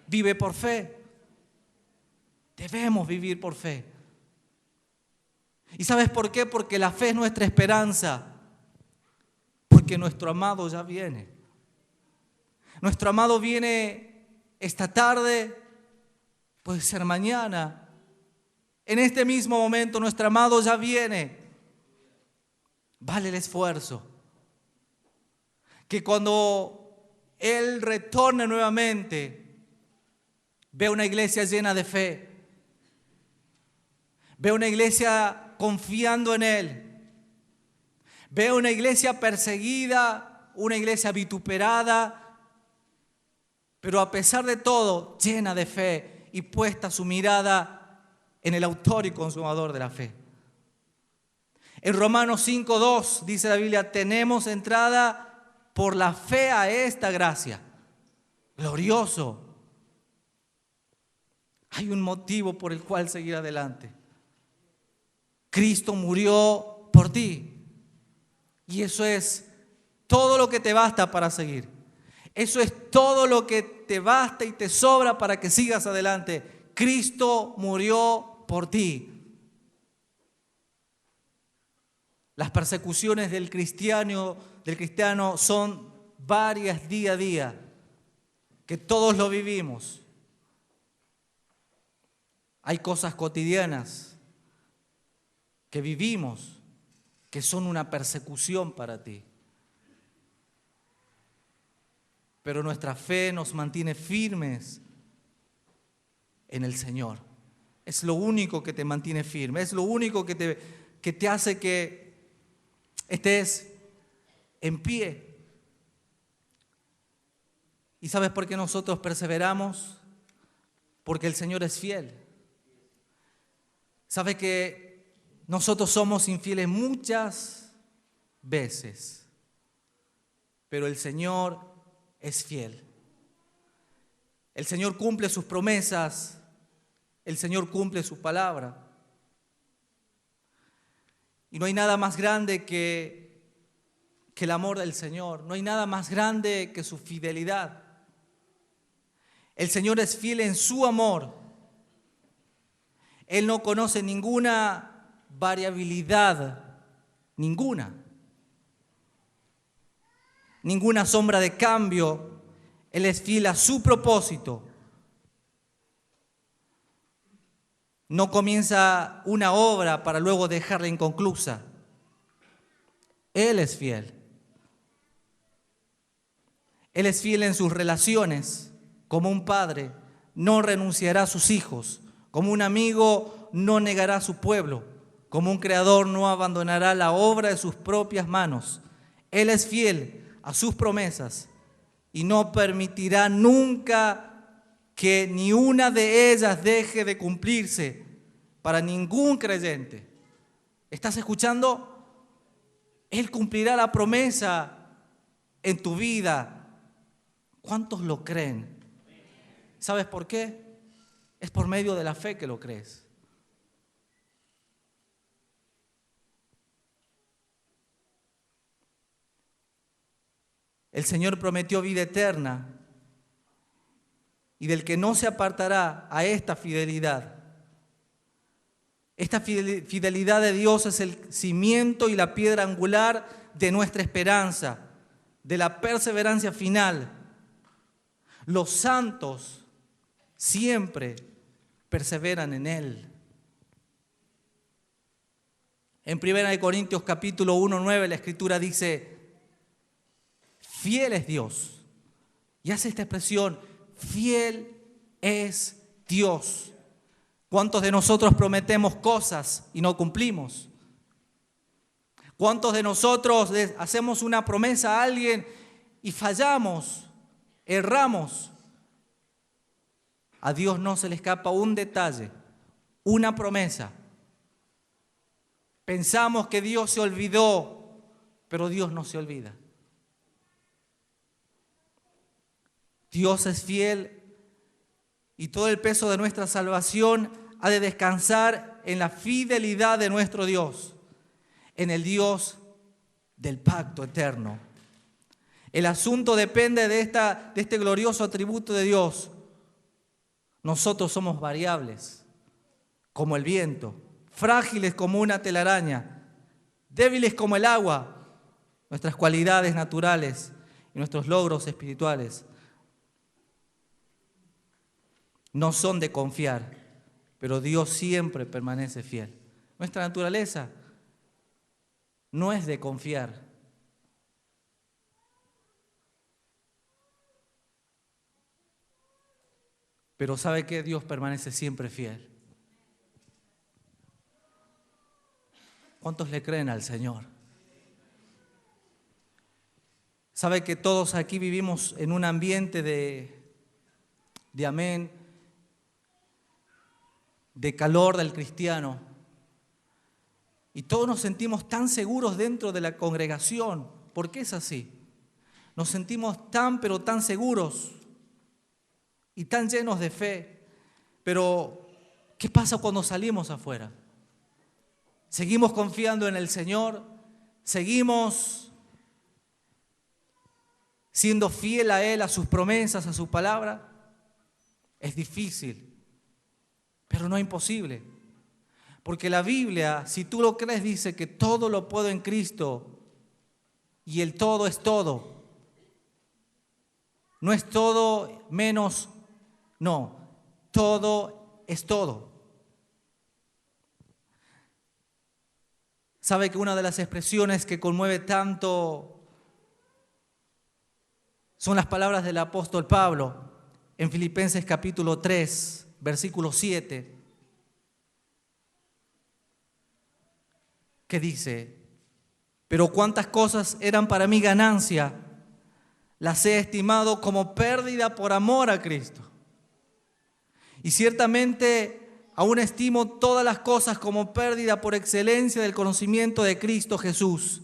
Vive por fe. Debemos vivir por fe. ¿Y sabes por qué? Porque la fe es nuestra esperanza. Porque nuestro amado ya viene. Nuestro amado viene esta tarde, puede ser mañana. En este mismo momento nuestro amado ya viene. Vale el esfuerzo. Que cuando Él retorne nuevamente, vea una iglesia llena de fe. Vea una iglesia confiando en Él. Vea una iglesia perseguida, una iglesia vituperada, pero a pesar de todo, llena de fe y puesta su mirada en el autor y consumador de la fe. En Romanos 5:2 dice la Biblia, tenemos entrada por la fe a esta gracia. Glorioso. Hay un motivo por el cual seguir adelante. Cristo murió por ti. Y eso es todo lo que te basta para seguir. Eso es todo lo que te basta y te sobra para que sigas adelante. Cristo murió por ti. Las persecuciones del cristiano son varias día a día, que todos lo vivimos. Hay cosas cotidianas que vivimos que son una persecución para ti. Pero nuestra fe nos mantiene firmes en el Señor. Es lo único que te mantiene firme, es lo único que te hace que estés en pie. ¿Y sabes por qué nosotros perseveramos? Porque el Señor es fiel. ¿Sabes que nosotros somos infieles muchas veces? Pero el Señor es fiel. El Señor cumple sus promesas. El Señor cumple su palabra. Y no hay nada más grande que el amor del Señor. No hay nada más grande que su fidelidad. El Señor es fiel en su amor. Él no conoce ninguna variabilidad, ninguna sombra de cambio. Él es fiel a su propósito. No comienza una obra para luego dejarla inconclusa. Él es fiel. Él es fiel en sus relaciones. Como un padre no renunciará a sus hijos. Como un amigo no negará a su pueblo. Como un creador no abandonará la obra de sus propias manos. Él es fiel a sus promesas y no permitirá nunca que ni una de ellas deje de cumplirse para ningún creyente. ¿Estás escuchando? Él cumplirá la promesa en tu vida. ¿Cuántos lo creen? ¿Sabes por qué? Es por medio de la fe que lo crees. El Señor prometió vida eterna y del que no se apartará a esta fidelidad. Esta fidelidad de Dios es el cimiento y la piedra angular de nuestra esperanza, de la perseverancia final. Los santos siempre perseveran en Él. En 1 Corintios capítulo 1:9 la Escritura dice, fiel es Dios. Y hace esta expresión, fiel es Dios. ¿Cuántos de nosotros prometemos cosas y no cumplimos? ¿Cuántos de nosotros hacemos una promesa a alguien y fallamos, erramos? A Dios no se le escapa un detalle, una promesa. Pensamos que Dios se olvidó, pero Dios no se olvida. Dios es fiel y todo el peso de nuestra salvación ha de descansar en la fidelidad de nuestro Dios, en el Dios del pacto eterno. El asunto depende de este glorioso atributo de Dios. Nosotros somos variables, como el viento, frágiles como una telaraña, débiles como el agua. Nuestras cualidades naturales y nuestros logros espirituales no son de confiar, pero Dios siempre permanece fiel. Nuestra naturaleza no es de confiar. Pero ¿sabe qué? Dios permanece siempre fiel. ¿Cuántos le creen al Señor? ¿Sabe que todos aquí vivimos en un ambiente de de amén, de calor del cristiano. Y todos nos sentimos tan seguros dentro de la congregación. ¿Por qué es así? Nos sentimos tan, pero tan seguros y tan llenos de fe. Pero, ¿qué pasa cuando salimos afuera? ¿Seguimos confiando en el Señor? ¿Seguimos siendo fiel a Él, a sus promesas, a su palabra? Es difícil, pero no imposible. Porque la Biblia, si tú lo crees, dice que todo lo puedo en Cristo y el todo es todo. No es todo menos, no, todo es todo. ¿Sabe que una de las expresiones que conmueve tanto son las palabras del apóstol Pablo en Filipenses capítulo 3, versículo 7? Que dice: pero cuántas cosas eran para mí ganancia, las he estimado como pérdida por amor a Cristo. Y ciertamente aún estimo todas las cosas como pérdida por excelencia del conocimiento de Cristo Jesús,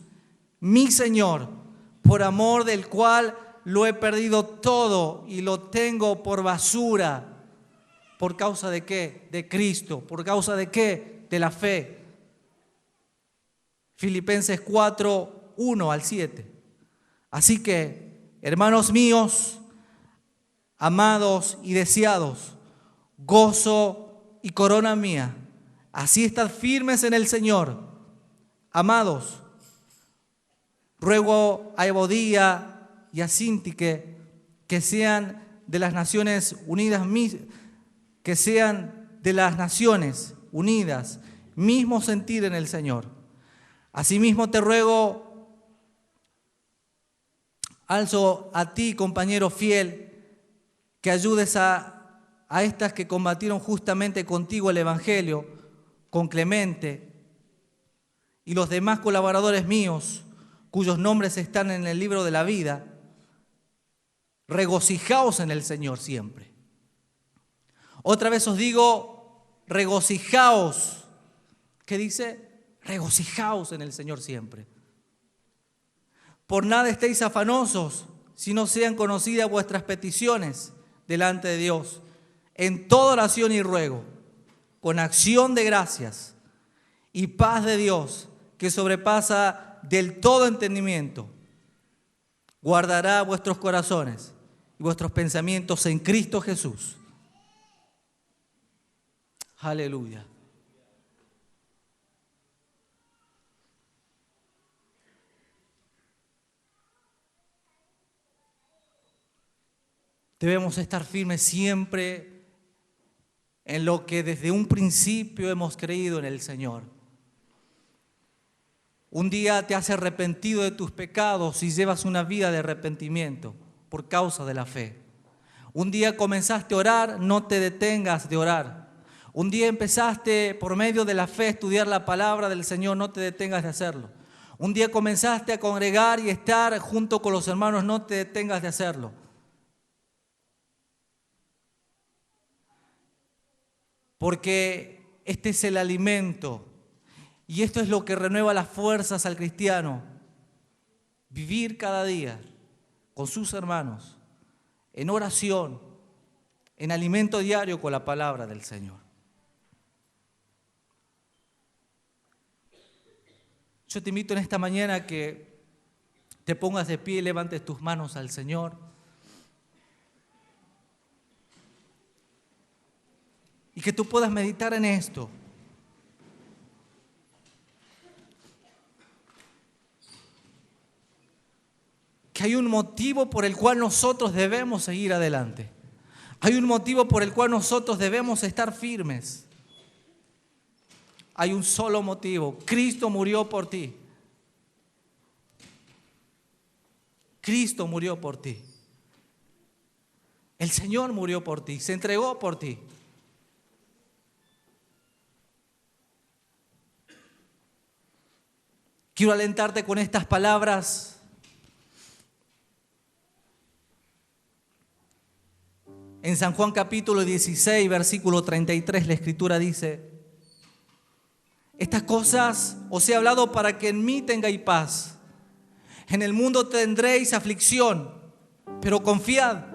mi Señor, por amor del cual lo he perdido todo y lo tengo por basura. ¿Por causa de qué? De Cristo. ¿Por causa de qué? De la fe. Filipenses 4, 1 al 7. Así que, hermanos míos, amados y deseados, gozo y corona mía, así estad firmes en el Señor. Amados, ruego a Evodía y a Síntique que sean de las Naciones Unidas, mismo sentir en el Señor. Asimismo te ruego, alzo a ti, compañero fiel, que ayudes a estas que combatieron justamente contigo el Evangelio, con Clemente y los demás colaboradores míos, cuyos nombres están en el libro de la vida. Regocijaos en el Señor siempre. Otra vez os digo, regocijaos. ¿Qué dice? Regocijaos en el Señor siempre. Por nada estéis afanosos, si no sean conocidas vuestras peticiones delante de Dios, en toda oración y ruego, con acción de gracias, y paz de Dios, que sobrepasa del todo entendimiento, guardará vuestros corazones y vuestros pensamientos en Cristo Jesús. Aleluya. Debemos estar firmes siempre en lo que desde un principio hemos creído en el Señor. Un día te has arrepentido de tus pecados y llevas una vida de arrepentimiento por causa de la fe. Un día comenzaste a orar, no te detengas de orar. Un día empezaste por medio de la fe a estudiar la palabra del Señor, no te detengas de hacerlo. Un día comenzaste a congregar y estar junto con los hermanos, no te detengas de hacerlo. Porque este es el alimento y esto es lo que renueva las fuerzas al cristiano. Vivir cada día con sus hermanos, en oración, en alimento diario con la palabra del Señor. Yo te invito en esta mañana a que te pongas de pie y levantes tus manos al Señor. Y que tú puedas meditar en esto. Que hay un motivo por el cual nosotros debemos seguir adelante. Hay un motivo por el cual nosotros debemos estar firmes. Hay un solo motivo. Cristo murió por ti. Cristo murió por ti. El Señor murió por ti. Se entregó por ti. Quiero alentarte con estas palabras. En San Juan capítulo 16, versículo 33, la Escritura dice: estas cosas os he hablado para que en mí tengáis paz. En el mundo tendréis aflicción, pero confiad,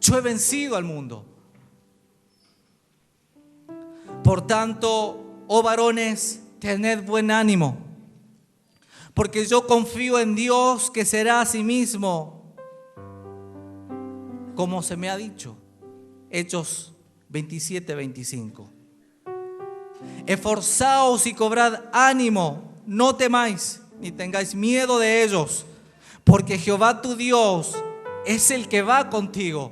yo he vencido al mundo. Por tanto, oh varones, tened buen ánimo, porque yo confío en Dios, que será a sí mismo como se me ha dicho. Hechos 27:25. Esforzaos y cobrad ánimo, no temáis ni tengáis miedo de ellos, porque Jehová tu Dios es el que va contigo.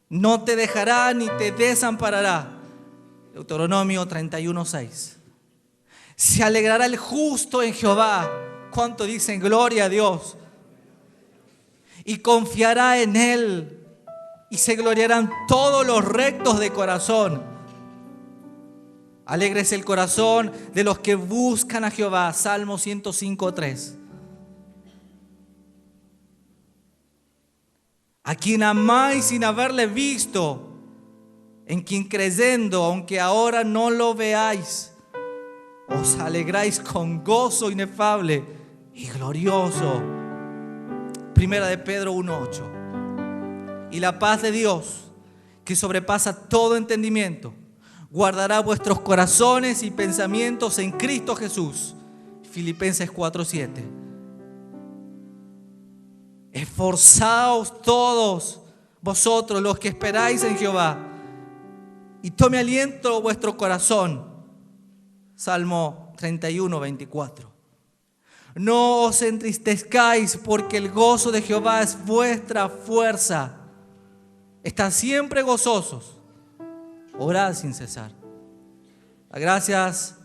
No te dejará ni te desamparará. Deuteronomio 31:6. Se alegrará el justo en Jehová. ¿Cuánto dicen gloria a Dios? Y confiará en Él, y se gloriarán todos los rectos de corazón. Alegre es el corazón de los que buscan a Jehová. Salmo 105:3. A quien amáis sin haberle visto, en quien creyendo, aunque ahora no lo veáis, os alegráis con gozo inefable y glorioso. Primera de Pedro 1:8. Y la paz de Dios, que sobrepasa todo entendimiento, guardará vuestros corazones y pensamientos en Cristo Jesús. Filipenses 4:7. Esforzaos todos vosotros los que esperáis en Jehová, y tome aliento vuestro corazón. Salmo 31:24. No os entristezcáis, porque el gozo de Jehová es vuestra fuerza. Estad siempre gozosos. Orad sin cesar. Gracias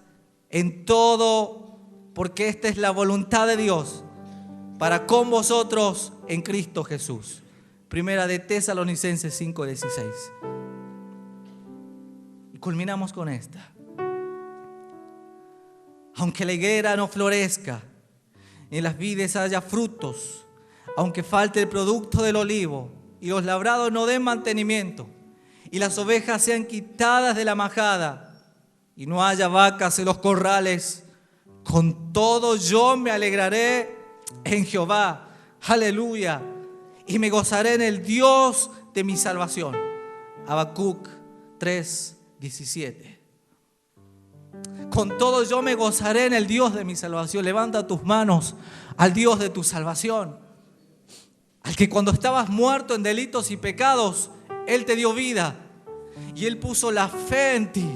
en todo, porque esta es la voluntad de Dios para con vosotros en Cristo Jesús. Primera de Tesalonicenses 5:16. Y culminamos con esta. Aunque la higuera no florezca, ni en las vides haya frutos, aunque falte el producto del olivo, y los labrados no den mantenimiento, y las ovejas sean quitadas de la majada, y no haya vacas en los corrales, con todo yo me alegraré en Jehová. Aleluya. Y me gozaré en el Dios de mi salvación. Habacuc 3:17. Con todo yo me gozaré en el Dios de mi salvación. Levanta tus manos al Dios de tu salvación, al que cuando estabas muerto en delitos y pecados, Él te dio vida y Él puso la fe en ti.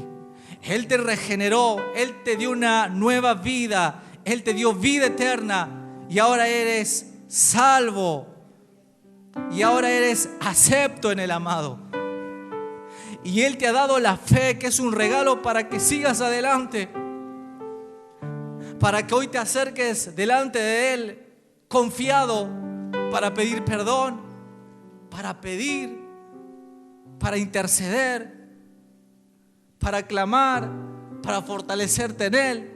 Él te regeneró, Él te dio una nueva vida, Él te dio vida eterna, y ahora eres salvo, y ahora eres acepto en el amado. Y Él te ha dado la fe, que es un regalo para que sigas adelante, para que hoy te acerques delante de Él confiado, para pedir perdón, para pedir, para interceder, para clamar, para fortalecerte en Él.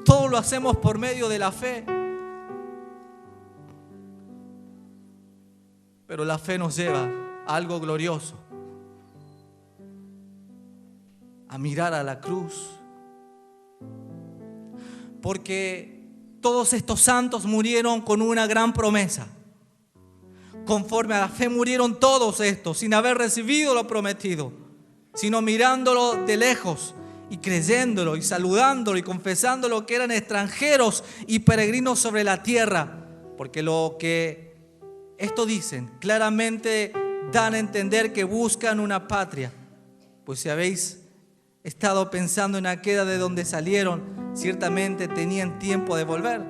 Todo lo hacemos por medio de la fe. Pero la fe nos lleva a algo glorioso, a mirar a la cruz. Porque todos estos santos murieron con una gran promesa. Conforme a la fe murieron todos estos, sin haber recibido lo prometido, sino mirándolo de lejos y creyéndolo y saludándolo y confesándolo, que eran extranjeros y peregrinos sobre la tierra. Porque lo que esto dicen claramente dan a entender que buscan una patria. Pues si habéis estado pensando en aquella de donde salieron, ciertamente tenían tiempo de volver,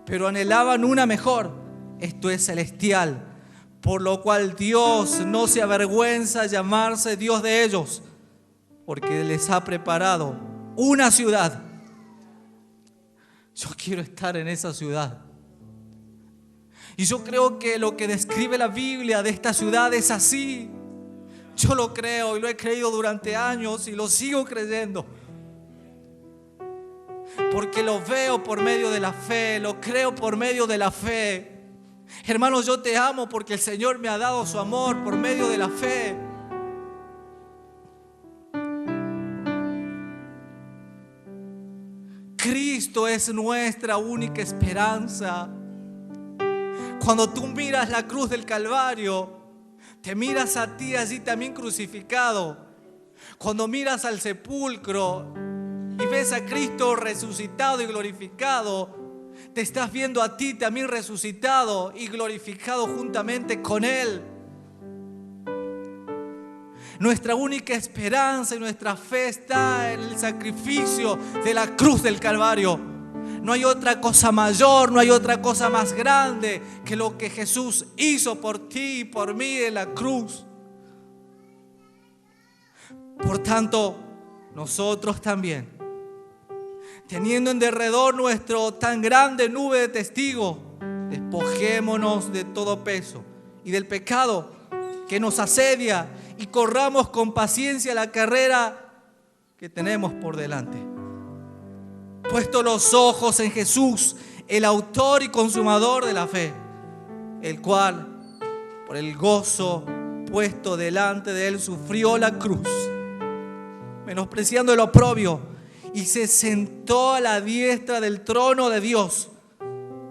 pero anhelaban una mejor, esto es celestial, por lo cual Dios no se avergüenza llamarse Dios de ellos, porque les ha preparado una ciudad. Yo quiero estar en esa ciudad. Y yo creo que lo que describe la Biblia de esta ciudad es así. Yo lo creo y lo he creído durante años y lo sigo creyendo. Porque lo veo por medio de la fe, lo creo por medio de la fe. Hermanos, yo te amo porque el Señor me ha dado su amor por medio de la fe. Cristo es nuestra única esperanza. Cuando tú miras la cruz del Calvario, te miras a ti allí también crucificado. Cuando miras al sepulcro y ves a Cristo resucitado y glorificado, te estás viendo a ti también resucitado y glorificado juntamente con Él. Nuestra única esperanza y nuestra fe está en el sacrificio de la cruz del Calvario. No hay otra cosa mayor, no hay otra cosa más grande que lo que Jesús hizo por ti y por mí en la cruz. Por tanto, nosotros también, teniendo en derredor nuestro tan grande nube de testigos, despojémonos de todo peso y del pecado que nos asedia y corramos con paciencia la carrera que tenemos por delante. Puesto los ojos en Jesús, el autor y consumador de la fe, el cual, por el gozo puesto delante de él, sufrió la cruz, menospreciando el oprobio, y se sentó a la diestra del trono de Dios.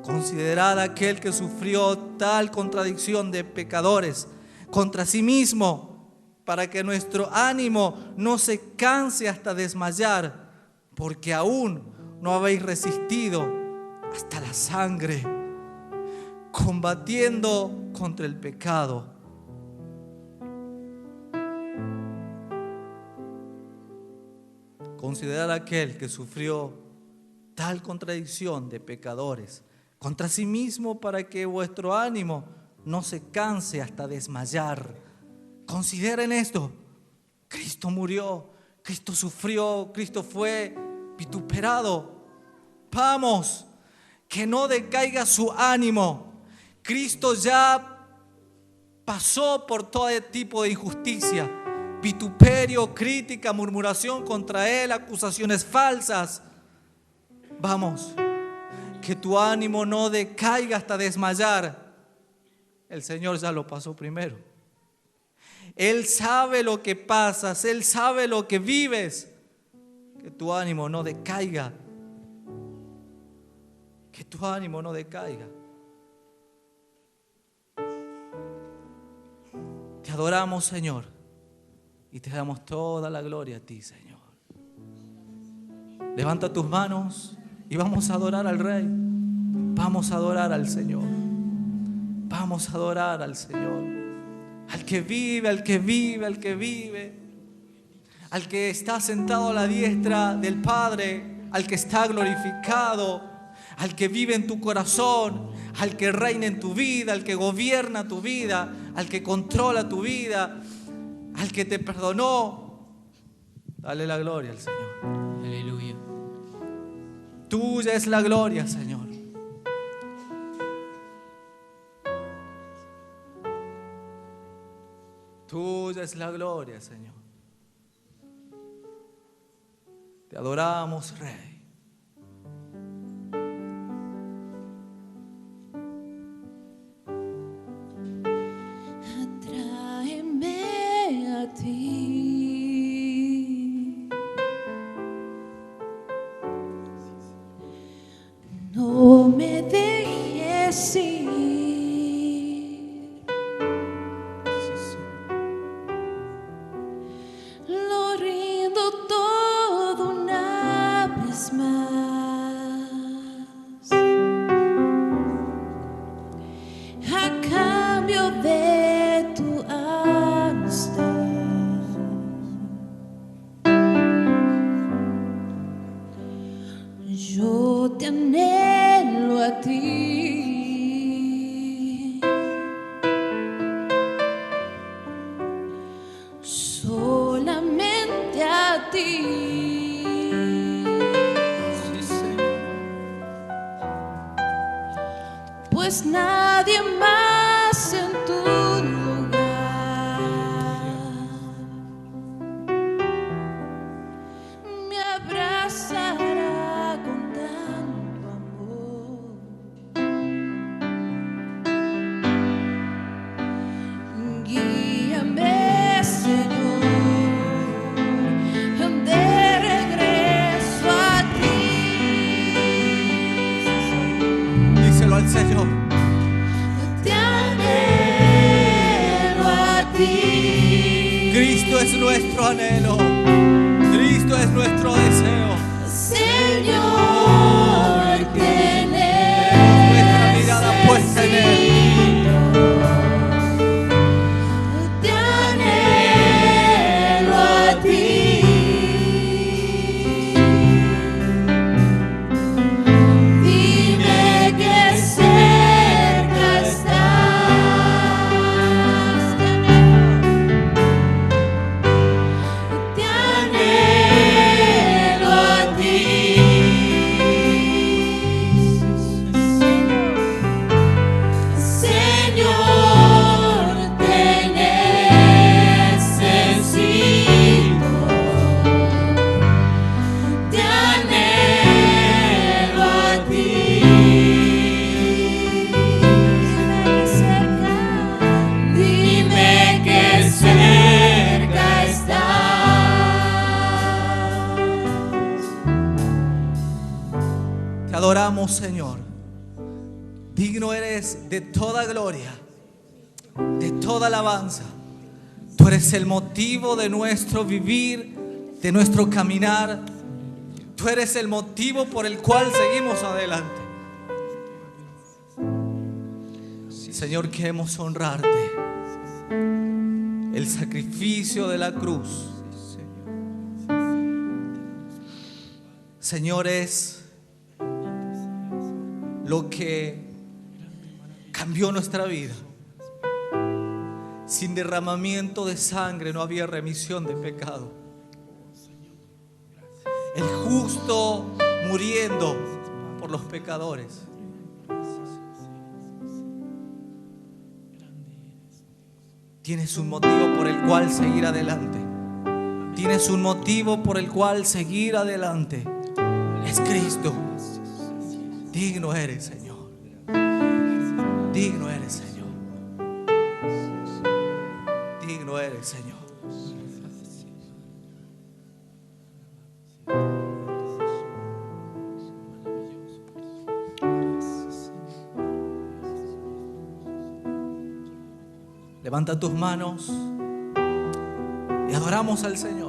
Considerad aquel que sufrió tal contradicción de pecadores contra sí mismo, para que nuestro ánimo no se canse hasta desmayar, porque aún no habéis resistido hasta la sangre, combatiendo contra el pecado. Considerad aquel que sufrió tal contradicción de pecadores contra sí mismo, para que vuestro ánimo no se canse hasta desmayar. Consideren esto: Cristo murió, Cristo sufrió, Cristo fue vituperado. Vamos, que no decaiga su ánimo. Cristo ya pasó por todo tipo de injusticia, vituperio, crítica, murmuración contra Él, acusaciones falsas. Vamos, que tu ánimo no decaiga hasta desmayar. El Señor ya lo pasó primero. Él sabe lo que pasas, Él sabe lo que vives. Que tu ánimo no decaiga. Que tu ánimo no decaiga. Te adoramos, Señor, y te damos toda la gloria a ti, Señor. Levanta tus manos y vamos a adorar al Rey. Vamos a adorar al Señor. Vamos a adorar al Señor. Al que vive, al que vive, al que vive. Al que está sentado a la diestra del Padre. Al que está glorificado. Al que vive en tu corazón. Al que reina en tu vida. Al que gobierna tu vida. Al que controla tu vida. Al que te perdonó. Dale la gloria al Señor. Aleluya. Tuya es la gloria, Señor. Tuya es la gloria, Señor. Te adoramos, Rey. Atráeme a ti. No me dejes ir. Lo rindo todo una vez más, a cambio de tu amistad. Yo te anhelo a ti, solamente a ti. Sí, Señor. Pues nadie más en tu lugar me abrazará con tanto amor. ti. Cristo es nuestro anhelo. Cristo es nuestro deseo. Señor, te Nuestra mirada puesta en Él. te anhelo a ti. Dime que cerca estás. Te anhelo a ti. Señor, te necesito. Te anhelo a ti. Dime que cerca estás. Te adoramos, Señor. Digno eres de toda gloria, de toda alabanza. Tú eres el motivo de nuestro vivir, de nuestro caminar. Tú eres el motivo por el cual seguimos adelante. Señor, queremos honrarte. El sacrificio de la cruz, Señor, es lo que cambió nuestra vida. Sin derramamiento de sangre no había remisión de pecado. El justo muriendo por los pecadores. Tienes un motivo por el cual seguir adelante. Tienes un motivo por el cual seguir adelante. Es Cristo. Digno eres, Señor. Digno eres, Señor. Digno eres, Señor. Levanta tus manos y adoramos al Señor.